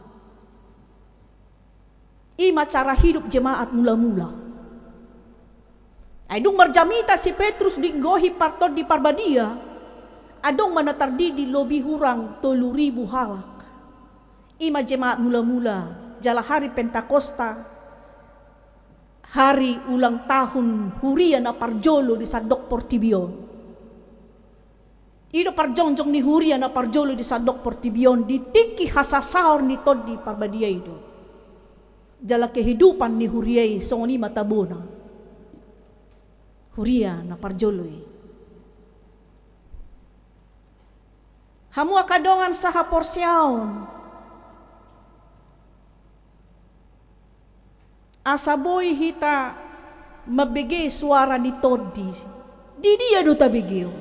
Ima cara hidup jemaat mula-mula. Adung marjamita si Petrus dinggohi partot di parbadia. Adong manatardi di lobi hurang 3.000 halak. Ima jemaat mula-mula jala hari Pentakosta. Hari ulang tahun huria na parjolo di Sadok Portibion. Ido parjongjong ni huria na parjolo di Sadok Portibion di tiki hasasaor ni todi parbadia ido. Jala kehidupan ni huriai songoni matabona. Huria na parjoloi. Hamu akadongan saha porsiaon. Asaboy hita mabege suara ni todi. Di dia do tabigeo.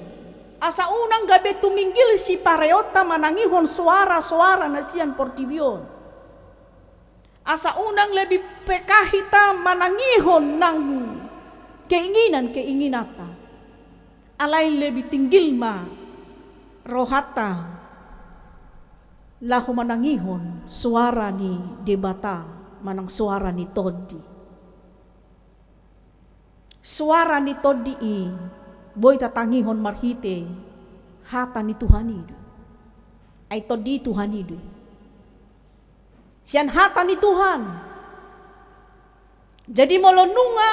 Asa unang gabi tuminggil si pareota manangihon suara-suara na siyan Portibion. Asa unang lebih pekahita manangihon ng keinginata. Alay lebih tinggil ma rohata lahu manangihon suara ni debata manang suara ni todi. Suara ni todi boy tatangihon marhite hata ni Tuhan itu. Ay todi Tuhan itu. Siyan hata ni Tuhan. Jadi molonunga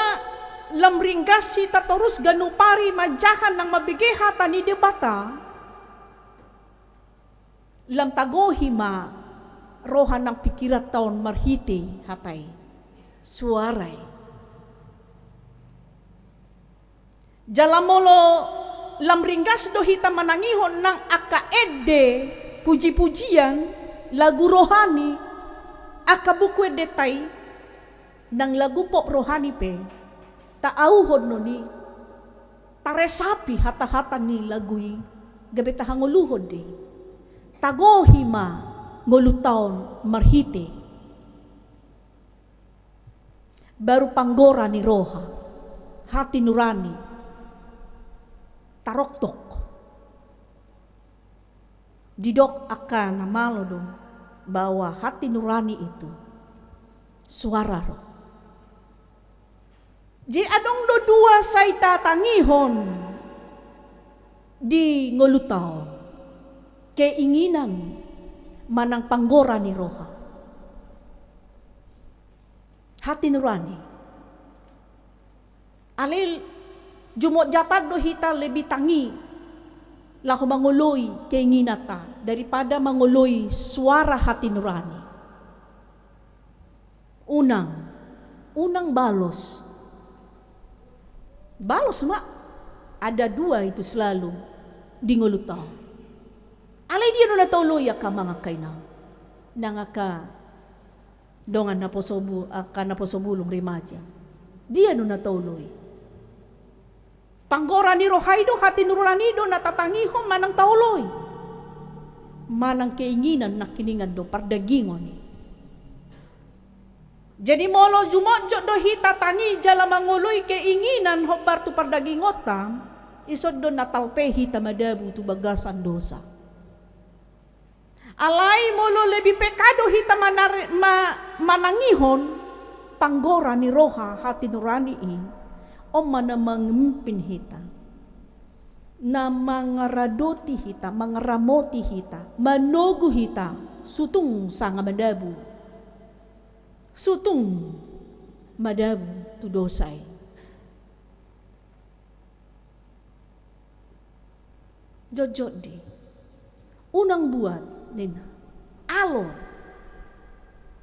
lamringgasi tatorus ganupari majahan ng mabigay hata ni debata. Lam tagohi ma rohan ng pikirat taon marhite hatay. Suaray. Jalamolo lamringgas do hita manangihon ng akaede puji-pujian lagu rohani akabukwe detay ng lagu pop rohani pe taauhon no ni taresapi hata-hata ni lagui gabi tahanguluhod di tagohima ngolutaon marhite baru panggora ni roha hati nurani taroktok didok akan namalo dong bahwa hati nurani itu suara roh. Jadi adong do dua saita tangihon di ngolutaon. keinginan manang panggora ni roha. Hati nurani. Alil jumot jatad do hita lebih tangi lahu mangului keinginan ta daripada mangului suara hati nurani. Unang balos. Balos mak ada dua itu selalu di ngulutau. Alay dia na tauloy ka mga kainaw. Nangaka dongan na posobulong rimaja. Dia na tauloy. Panggora ni rohaido hati nuranido natatangihon manang tauloy. Manang keinginan na kiningan do pardagingon ni. Jadi molo jumodjo do hita tangi jala manguloy keinginan hobar tu pardagingotam isod do natalpe hita madabu tu bagasan dosa. Alay molo lebih pekado hita manangihon panggora ni roha hati nurani o mana mangemimpin hita na mangaradoti hita mangaramoti hita manogu hita sutung sanga madabu sutung madabu tu dosay. Jojot di unang buat nina alo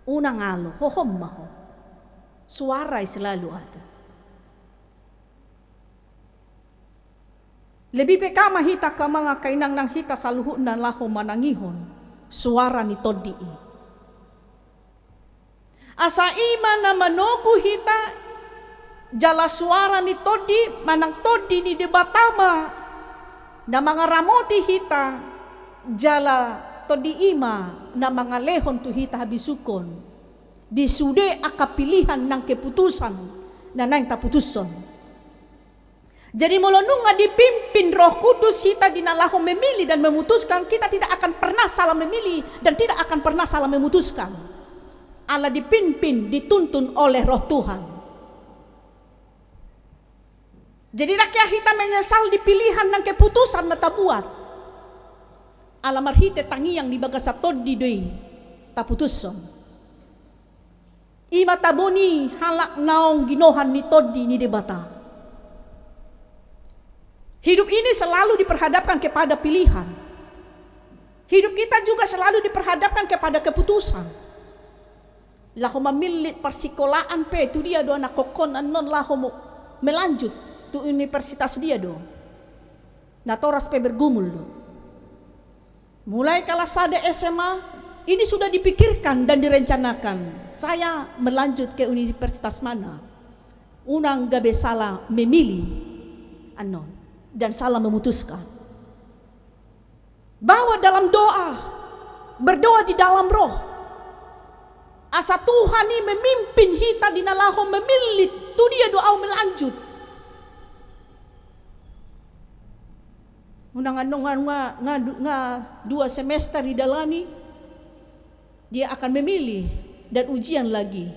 unang alo hohom maho suara selalu ada. Lebih peka mahita ka mga kainang nang hita saluhun na laho manangihon suara ni todi. Asa ima na manogu hita jala suara ni todi manang todi ni debatama na mga ramoti hita jala todi ima na mga lehon tu hita habisukon disude akapilihan ng keputusan na nang taputuson. Jadi mulunung nga dipimpin Roh Kudus hita dinalaho memilih dan memutuskan, kita tidak akan pernah salah memilih dan tidak akan pernah salah memutuskan. Allah dipimpin, dituntun oleh Roh Tuhan. Jadi rakyat hita menyesal di pilihan ng keputusan na tabuat. Alamar hita tangi yang dibagasa todi doy taputuson. Ima taboni halak naong ginohan ni todi ni debata. Hidup ini selalu diperhadapkan kepada pilihan. Hidup kita juga selalu diperhadapkan kepada keputusan. Lahu memilih persikolaan pe tu dia do anak kokon anon lahu melanjut tu universitas dia do. Natoras pe bergumul do. Mulai kelas 1 SMA ini sudah dipikirkan dan direncanakan. Saya melanjut ke universitas mana? Unang gabe salah memilih anon dan salah memutuskan. Bawa dalam doa, berdoa di dalam roh. Asa Tuhan ini memimpin hita di nalaho memilih tu dia doa melanjut. Unang nga 2 semester di dalani dia akan memilih dan ujian lagi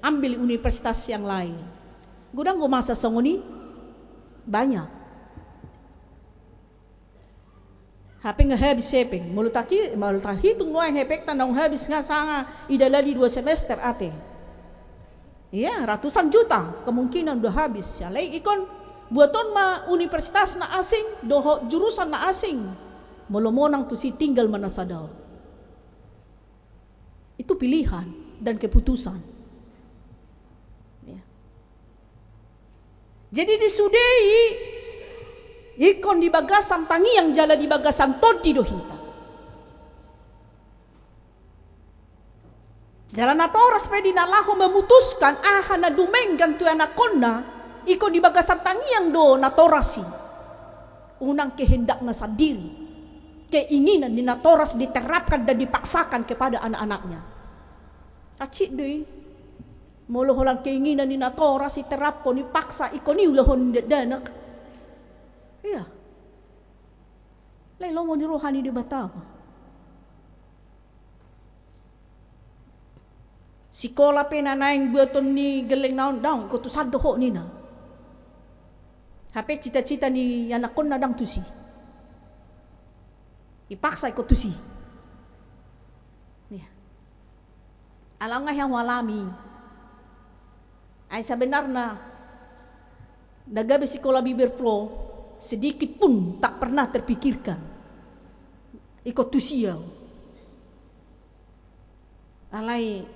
ambil universitas yang lain. Gudang go masa songoni banyak. Hape nga habis sepeng, mulutaki hitung no ang hepek tanong habis nga sanga idalali 2 semester ate. Iya, ratusan juta kemungkinan udah habis. Ya, lay ikon buaton ma universitas na asing, doho jurusan na asing. Molomonang tu si tinggal manasadaw. Itu pilihan dan keputusan. Ya. Jadi disudai ikon di bagasan tangi yang jala di bagasan todi dohita. Jalan natoras pedi nalaho memutuskan na dumenggan tu anak konna ikon di bagasan tangi yang do natorasi. Unang kehendak na sendiri. Keinginan di natoras diterapkan dan dipaksakan kepada anak-anaknya. Kacik deh. Moloholan keinginan di natoras diterapkan dipaksa ikon iulahon danak. Iya. Lain lo mau di rohani di Batama. Sikola pena naing buaton ni geleng naon daun ko tu sadho ni na. Hape cita-cita ni anak kon nadang tu si. Ipaksa ikut tusi. Ya. Alang nga yang walami. Ay sebenarnya nagabi sekolah bibir pro sedikit pun tak pernah terpikirkan ikut tusiaw. Alay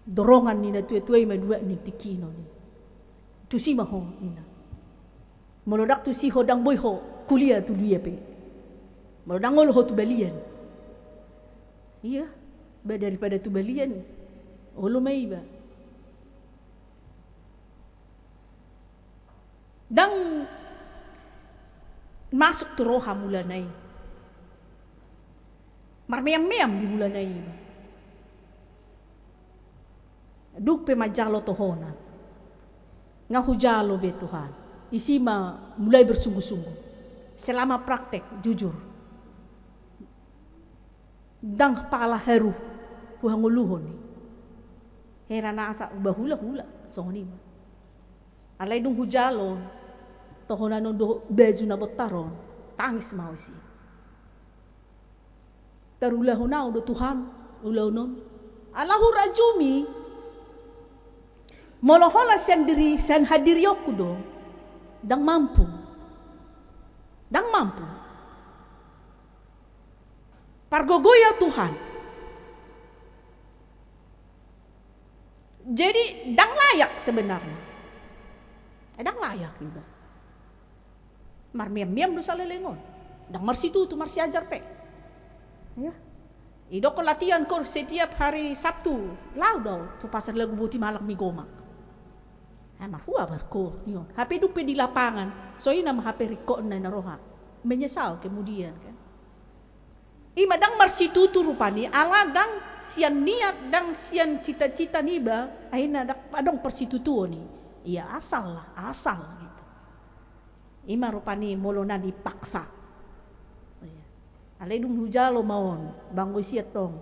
dorongan ni na tuwe-tuwe madua ni tikino ni. Tusi maho ina. Molodak tusi hodang boy ho kuliah tu dia pe. Molodang ngol ho tu balian. Iya, ba daripada tu balian. Olo may ba. Dang masuk tu roha mula na marmeyam-meyam di bulan na iba. Duk pe majalo tohona. Nga hujalo be Tuhan. Isima mulai bersungguh-sungguh. Selama praktek jujur. Dang pala heru puhanguluhon ni. Hera na asa ubahula-hula songoni ba. Alay dung hujalo tohona nung beju na botaron tangis mau si. Tarulah hunau do Tuhan ulau non. Alahu rajumi molohola sian diri sian hadirioku do dang mampu. Dang mampu. Pargogoya Tuhan. Jadi dang layak sebenarnya. Dang layak juga. Marmiam-miam do salelengon. Dang marsitu tu marsi ajar pe. Ya. Ido ko latihan ko setiap hari Sabtu. Lau daw tu pasar lagu buti malak migoma. Marhua barko yon. HP dupe di lapangan. So ina HP riko na naroha. Menyesal kemudian kan. Ima dang marsitu tu rupani ala dang sian niat dang sian cita-cita niba aina dak adong persitutuo ni. Iya asal lah, asal gitu. Ima rupani molona dipaksa. Alay dung hujalo maon, banggoy siat tong,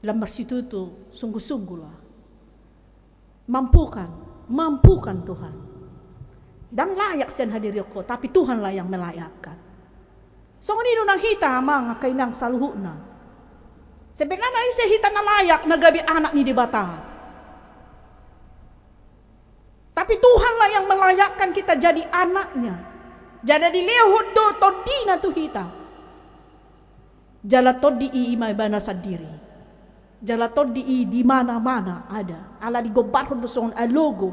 lambar situ tu sungguh-sungguh lah. Mampukan Tuhan. Dang layak sian hadir yoko, tapi Tuhan lah yang melayakkan. So ini nang hita mang kainang saluhuna. Sebenarnya isi hita na layak nagabi anak ni di bata. Tapi Tuhan lah yang melayakkan kita jadi anaknya. Jadi dilehod do todina tu hita. Jala todi imay bana sa diri. Jala todi di mana-mana ada. Ala di gobar do son alogo.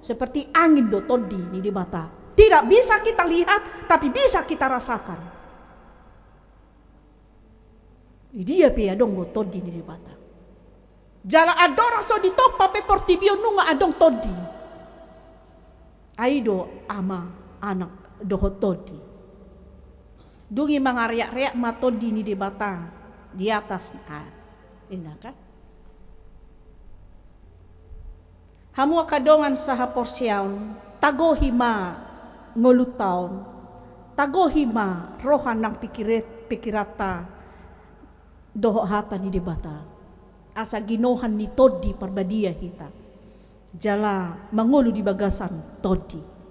Seperti angin do todi ni di bata. Tidak bisa kita lihat, tapi bisa kita rasakan. Dia pe adong go todi ni di bata. Jala adora so di topa pe portibio nunga adong todi. Aido ama anak doho todi. Dungi mga riak-riak matodi ni di bata di atas ina kan. Hamu kadongan saha porsyaon tagohima ngolutaon tagohima rohan ng pikirata doho hata ni di bata asa ginohan ni todi parbadia hita jala mangulu di bagasan todi.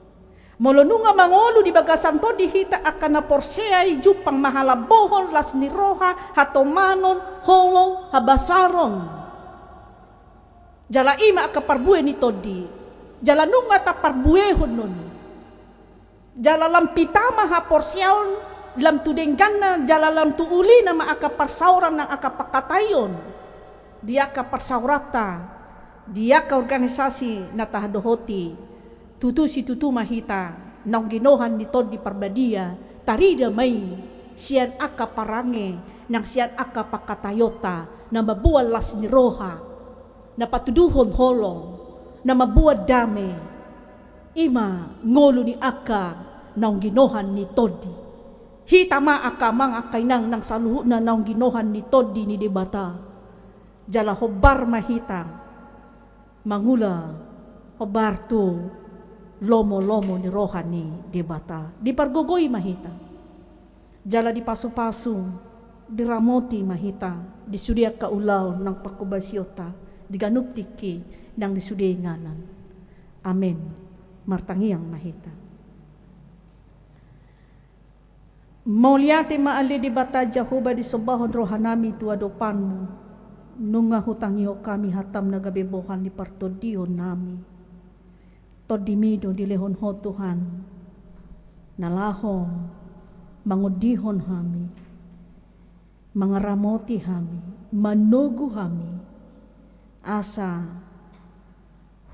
Molonunga mangolo di bagasan to dihita akan na porseay jupang mahala bohol las ni roha hatomanon holong habasaron. Jala ima akaparbue ni todi. Jala nunga taparbuehon noni. Jala lampitama ha porsyaon lam tudenggana jala lam tuuli na maakaparsauran ng akapakatayon. Dia kaparsaurata. Dia ka organisasi na tahadohoti. Tutu si tutu mahita nang ginohan ni todi parbadia tarida may siyan aka parange nang siyan aka pakatayota na mabual las ni roha na patuduhon holong na mabuad dame ima ngolo ni aka nang ginohan ni todi hitama aka mga kainang nang saluhu na nang ginohan ni todi ni debata jala hobar mahita mangula hobar tu lomo-lomo ni rohani di bata di pargogoy mahita jala di pasu-pasu di ramoti mahita di sudia kaulaw ng pakubasyota di ganuptiki ng di sudia nganan amen martangiang mahita Mauliate maali di bata Jehovah di sobahon rohanami tua dopanmu. Nunga hutangiyo kami hatam na gabebohan di partodiyo nami. Todimido di lehon ho Tuhan. Nalaho mangudihon hami. Mangaramoti hami. Manugu hami. Asa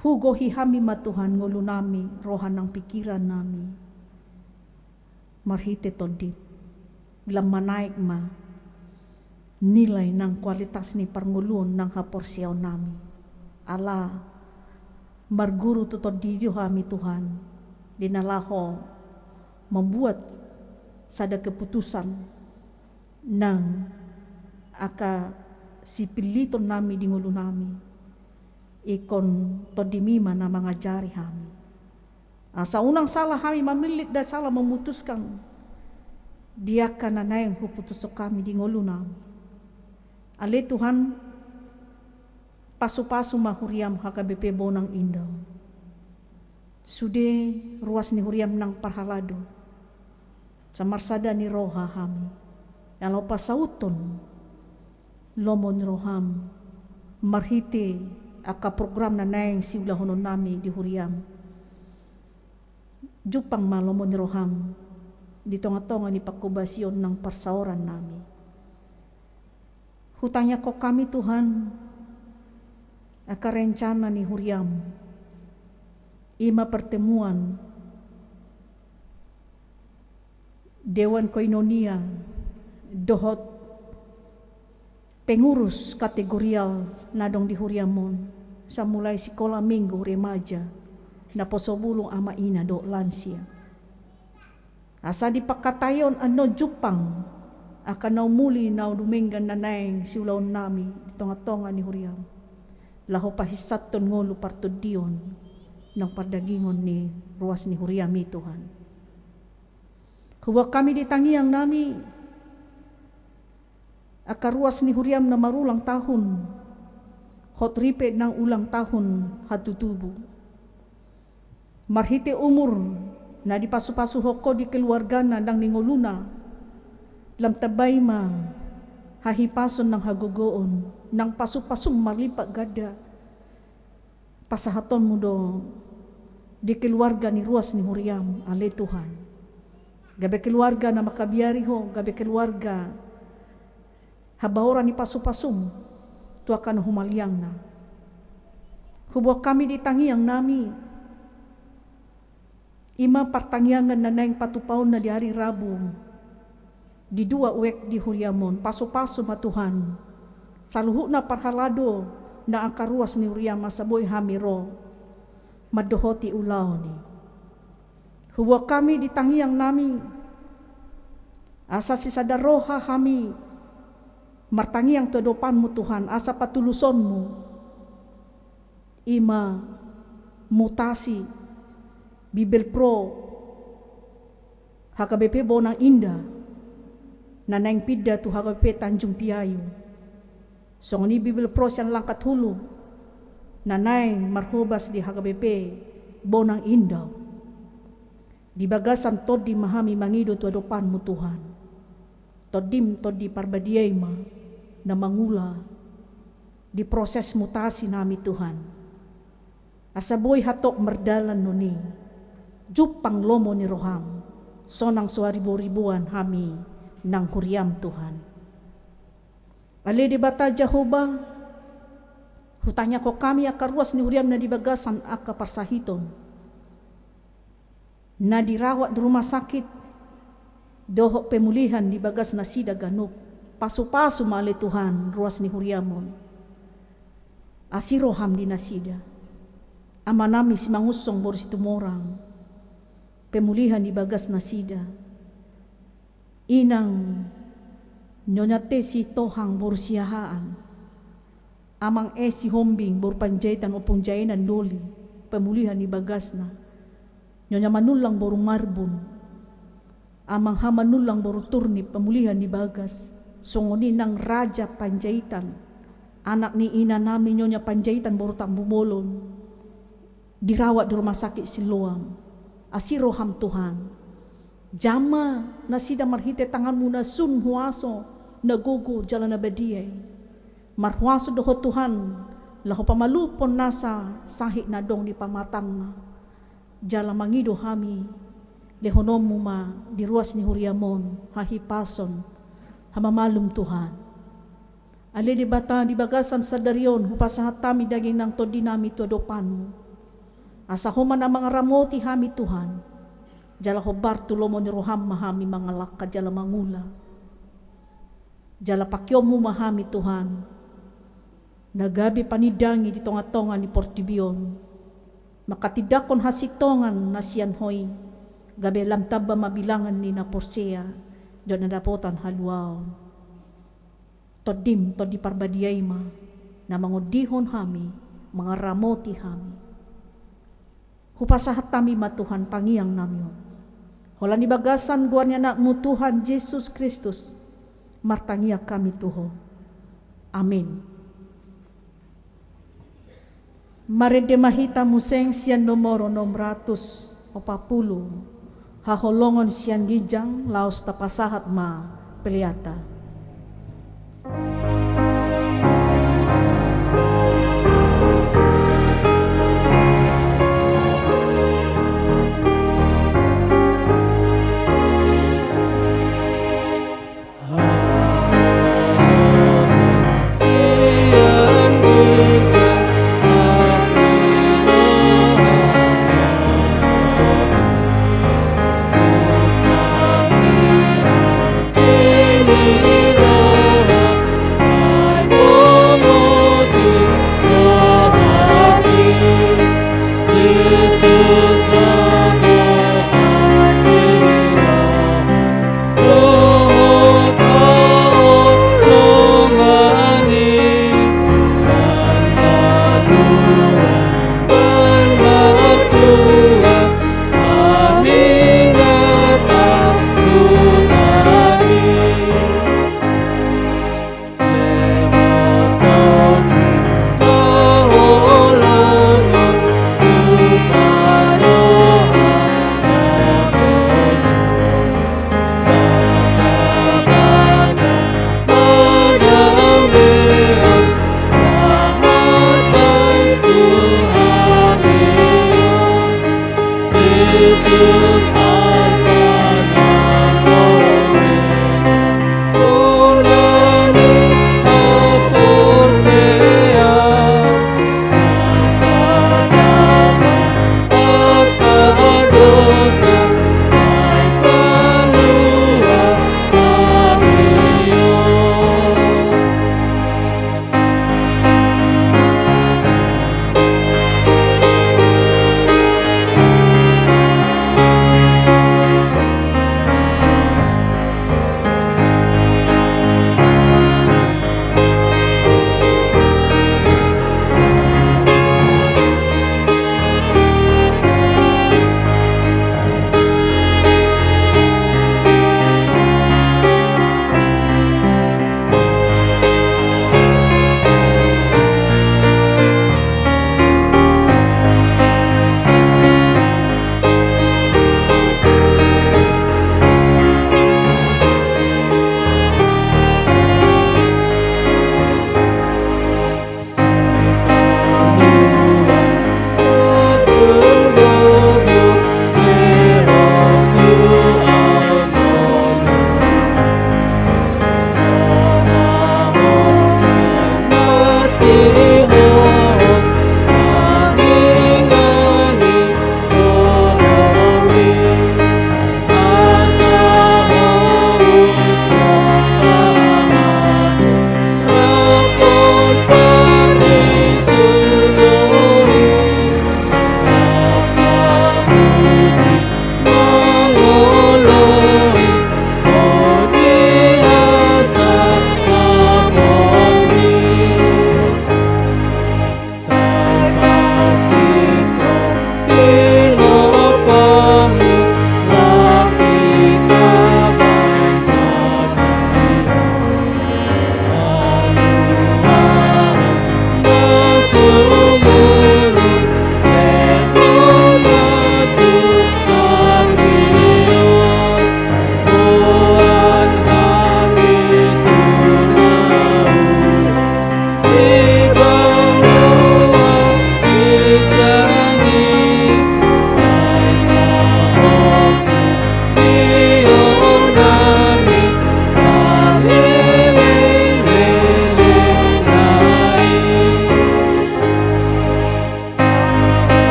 hugohi hami matuhan ngulu nami rohan ng pikiran nami. Marhite todi lamanaik ma nilai ng kualitas ni parngulun ng haporsyaw nami. Ala marguru tutod diyo kami Tuhan dinalaho membuat sada keputusan ng aka sipiliton nami di ngulu nami ikon todimima na mangajari kami. Sa unang salah kami mamilit dan salah memutuskan dia kana na yang huputus kami di ngulu nami. Ale Tuhan pasu-pasu mahuriam HKBP Bonang Indah. Sude ruas ni huriam nang parhalado. Samarsada ni roha kami. Yang pasauton lomon roham marhite aka program na naeng siulahonon nami di huriam. Jupang malomon roham di tonga-tonga ni pakubasyon ng parsaoran nami. Hutangnya ko kami Tuhan aka rencana ni huriam ima pertemuan Dewan Koinonia dohot pengurus kategorial nadong di huriamon sa mulai sekolah minggu remaja na posobulong ama ina do lansia. Asa di pakatayon ano jupang akan naumuli na duminggan na naeng siulaon nami tonga-tonga ni huriam. Laho pahisaton ngolo partodion ng pardagingon ni ruas ni huriam Tuhan. Huwag kami ditangiang nami akaruas ni huriam na marulang tahun hotripe ng ulang tahun hatutubo. Marhite umur na di pasu-pasu hoko di keluarga na ng ninguluna lam tabay ma hahipason ng hagugoon ng pasu-pasong marlipak gada pasahaton mo do di keluarga ni ruas ni huriam ale Tuhan. Gabi keluarga na makabiyari ho, gabi keluarga habaoran ni pasu-pasong tu akan humalyang na. Huwag kami ditangiang nami ima partangyangan na naing patupaon na di hari Rabu di 2 uwek di huriamon paso-paso matuhan saluhu na parhalado na ang karuas ni huriam masaboy hamiro madohoti ulaw ni. Huwag kami ditangiang nami asa si sadaroha kami martangiang todopan mo Tuhan asa patuluson mo ima mutasi Bibel Pro HKBP Bonang Indah na naing pida tu HKBP Tanjung Piayu. So ni Bibel Pro siyang langkat hulu na naing marhubas di HKBP Bonang Indah. Di bagasan tod di mahami mangido tu adopan mo Tuhan. Todim tod di parbadiyay ma na mangula di proses mutasi nami Tuhan. Asaboy hatok merdalan nuni. Jupang lomo ni roham, sonang suaribu-ribuan hami nang huriam Tuhan. Ali di bata Jehovah, hutanya ko kami akaruas ni huriam na dibagasan aka parsahiton. Na dirawat di rumah sakit, dohok pemulihan di bagas na sida ganuk, pasu-pasu mali Tuhan ruas ni huriamon. Asiroham di nasida, amanami si mangusong boris tumorang. Pemulihan di bagas na sida. Inang nyonyate si tohang borsiyahaan. Amang si hombing borpanjaitan o pungjainan doli. Pemulihan di bagas na. Nyonya manulang boru marbun. Amang hamanulang boru turni pemulihan di bagas. Songoni ng Raja Panjaitan. Anak ni ina namin Nyonya Panjaitan boru tambubolon. Dirawat di rumah sakit Siloam. Asiroham Tuhan Jama na sida marhite tanganmu na sun huaso na gugu jalan abadiyay. Marhuaso doho Tuhan, laho pamalupon nasa sahik na dong di pamatang na. Jala mangido hami, lehonomu ma di ruas ni huriamon, hahipason, hamamalum Tuhan. Ali di bata di bagasan sa daryon, hupasahat tami daging ng todi nami tuadopanmu. Asa human ang mga ramoti hami Tuhan, jala hobar tulomo ni roham mahami mga laka jala mangula. Jala pakyomu mahami Tuhan, nagabi panidangi di tonga-tonga ni Portibion, makatidakon hasitongan na siyan hoy, gabi lam taba mabilangan ni na Porsea, doon nadapotan haluaon. Todim todi parbadiyay ma, na mangudihon hami, mga ramoti hami. Hupasahat tami matuhan pangiyang namyon. Holan ibagasan guan niya na mo Tuhan Jesus Kristus, martangiya kami tuho. Amen. Marede mahita museng siyan nomoro nomratus o papulo, haholongon siyan gijang laos tapasahat ma peliata.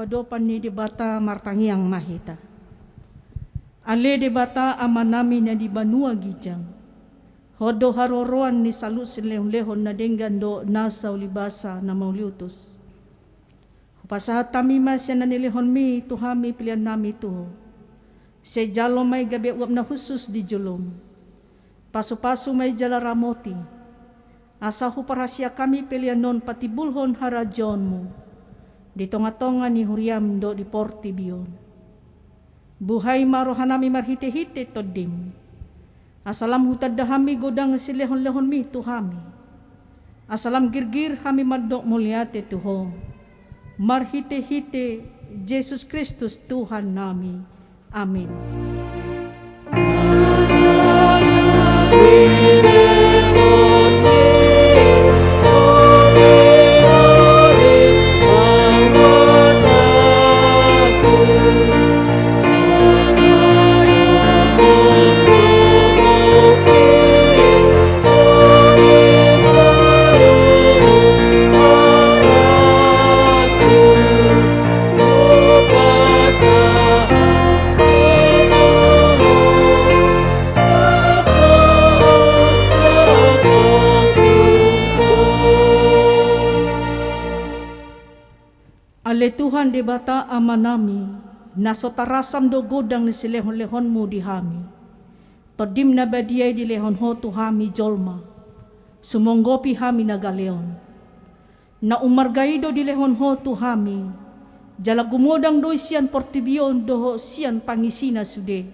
kawadopan ni debata martangiang mahita. Ale debata ama nami na di banua gijang. Hodo haroroan ni salut silehon-lehon na denggan do nasa ulibasa na mauliutos. Pasahat tami mas yan nanilihon mi tuhami pilihan nami tuho. Se jalo may gabi uap na khusus di julom. Paso-paso may jala ramoti. Asa huparasya kami pilihan non patibulhon harajon mo. Di tonga-tonga ni huriam do di portibion. Buhay marohan nami marhite-hite todim. Asalam hutad dahami godang silehon-lehon mi tuhami. Asalam girgir hami madok muliate tuho. Marhite-hite Jesus Kristus Tuhan nami. Amin. Ale Tuhan di bata ama nami, naso tarasam do godang ni silehon-lehon mo di hami. Todim na badiay di lehon ho tu hami jolma, sumonggopi hami nagaleon. Na umargaido di lehon ho tu hami, jala gumodang do siyan portibion do ho siyan pangisina sude.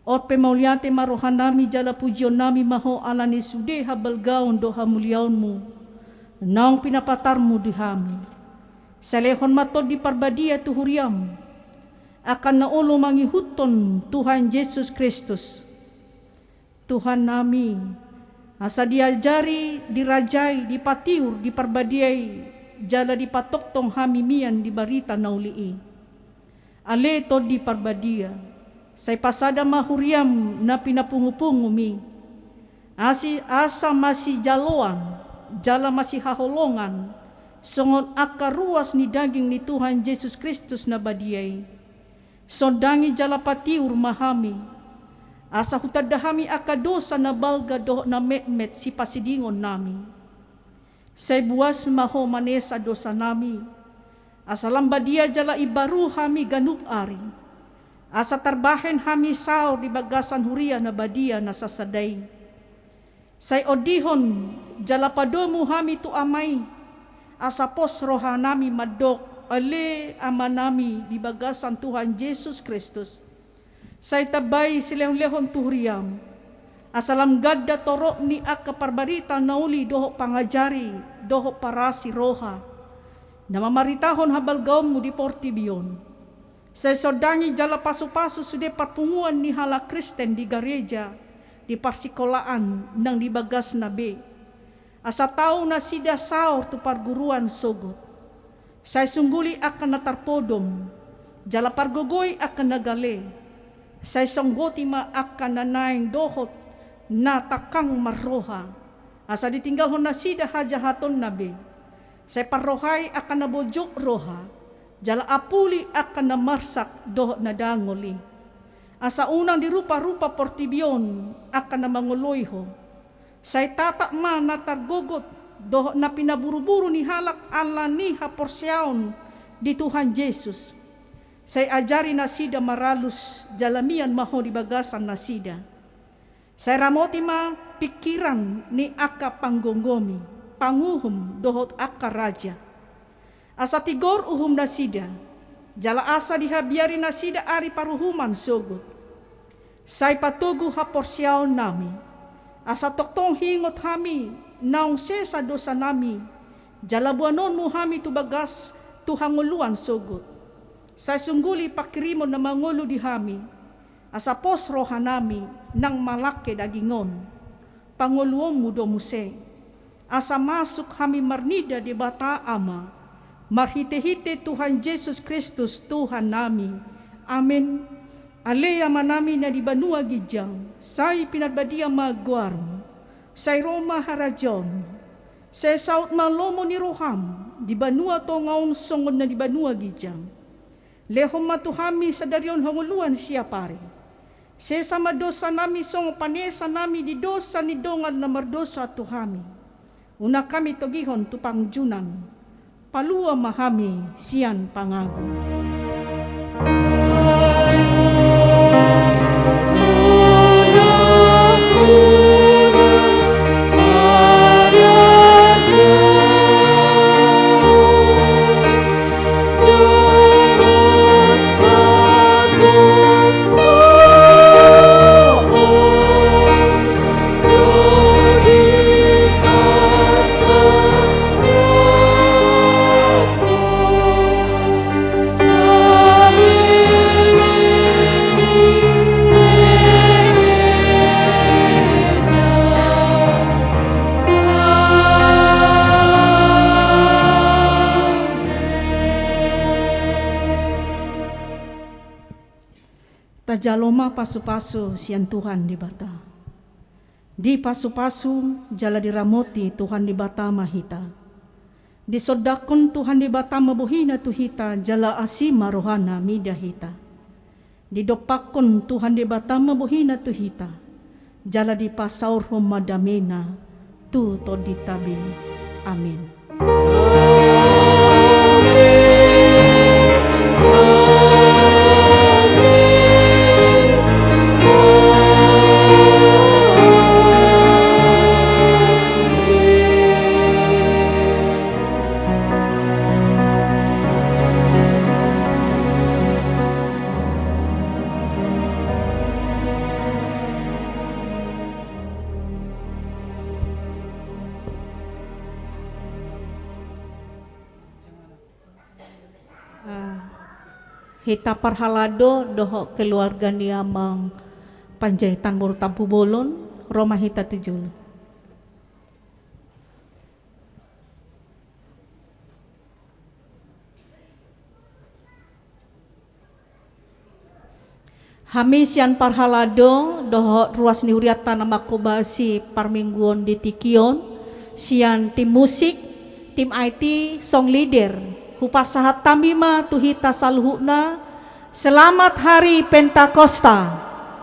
Or pemauliate marohan nami jala pujion nami maho alani sude habalgaon do hamuliaon mo, naong pinapatar mo di hami. Sa lehon matod di parbadia tuhuriam, akan na ulo mangihuton Tuhan Yesus Kristus. Tuhan nami, asa diajari, dirajay, dipatiur, diparbadiay, jala dipatoktong hamimian di barita naulii. Ale to di parbadia, say pasada mahuriam na pinapungupungumi. Asa masih jaloan, jala masih haholongan, songon akaruas ni daging ni Tuhan Yesus Kristus na badiay. Sondangi jalapatiur mahami. Asa hutadahami akadosa na balga do na metmet si pasidingon nami. Say buwas maho manesa dosa nami. Asa lambadia jala ibaru hami ganup ari. Asa tarbahen hami sao di bagasan huria na badia na sasaday. Say odihon jalapadomu hami tu amay. Asa pos roha nami madok ale ama nami di bagasan Tuhan Yesus Kristus. Say tabay silehon-lehon tuhriam. Asalam gadda torok ni akaparbarita nauli doho pangajari, doho parasi roha. Namamaritahon habalgaon mo di portibion. Say sodangi jala paso-paso sude parpunguan ni hala Kristen di gareja, di parsikolaan nang di bagas nabe. Asa tao na sida saor tu parguruan sogot. Say sungguli akan natarpodom, jala pargogoy akan nagale. Say songgoti ma akan nanaing dohot na takang marroha. Asa ditinggal hon na sida hajahaton nabe. Say parrohay akan nabojok roha, jala apuli akan namarsak dohot na dangoli. Asa unang dirupa-rupa portibion akan namanguloyho. Say tatak ma natargogot doho na pinaburu-buru ni halak ala ni haporsyaon di Tuhan Yesus. Say ajari na sida maralus jalamian maho di bagasan na sida. Say ramoti ma pikiran ni aka panggonggomi, panguhum dohot aka raja. Asa tigor uhum na sida, jala asa dihabiari na sida ari paruhuman sogot. Say patugu haporsyaon nami. Asa toktong hingot hami, naong sesa dosa nami, jalabuanon mo hami tubagas tuhanguluan sogot. Sa sungguli pakirimon na mangulo di hami, asa pos roha nami, nang malake dagingon, panguluong mo do muse. Asa masuk hami marnida di bata ama, marhite-hite Tuhan Yesus Kristus Tuhan nami. Amen. Aleya manami na di banua gijang, say pinagbadia magwarm, say Roma harajon, say saut malomo ni roham, di banua to ngaon songon na di banua gijang. Lehom matuhami sa darion hanguluan siya pare. Sesama dosa nami song panesa nami di dosa ni dongan na mardosa tuhami. Una kami togihon tupang junan. Palua mahami siyan pangago. Tajaloma pasu-pasu sian Tuhan di bata. Di pasu-pasu jala diramoti Tuhan di bata mahita. Di sodakon Tuhan di bata mabuhina tuhita jala asima rohana midahita. Di dopakon Tuhan di bata mabuhina tuhita jala di pasaur madamena tu to ditabi. Amin. Hita parhalado doho keluarga ni amang Panjaitan Muru Tampu Bolon, Roma hita 7. Hami sian parhalado doho ruas ni uriatan namakubasi parmingguon di Tikion, sian tim musik, tim IT, song leader, hupasahat tamima tuhita saluhuna. Selamat Hari Pentakosta.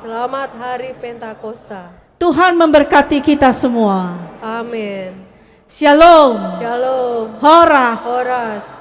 Selamat Hari Pentakosta. Tuhan memberkati kita semua. Amin. Shalom. Shalom. Horas. Horas.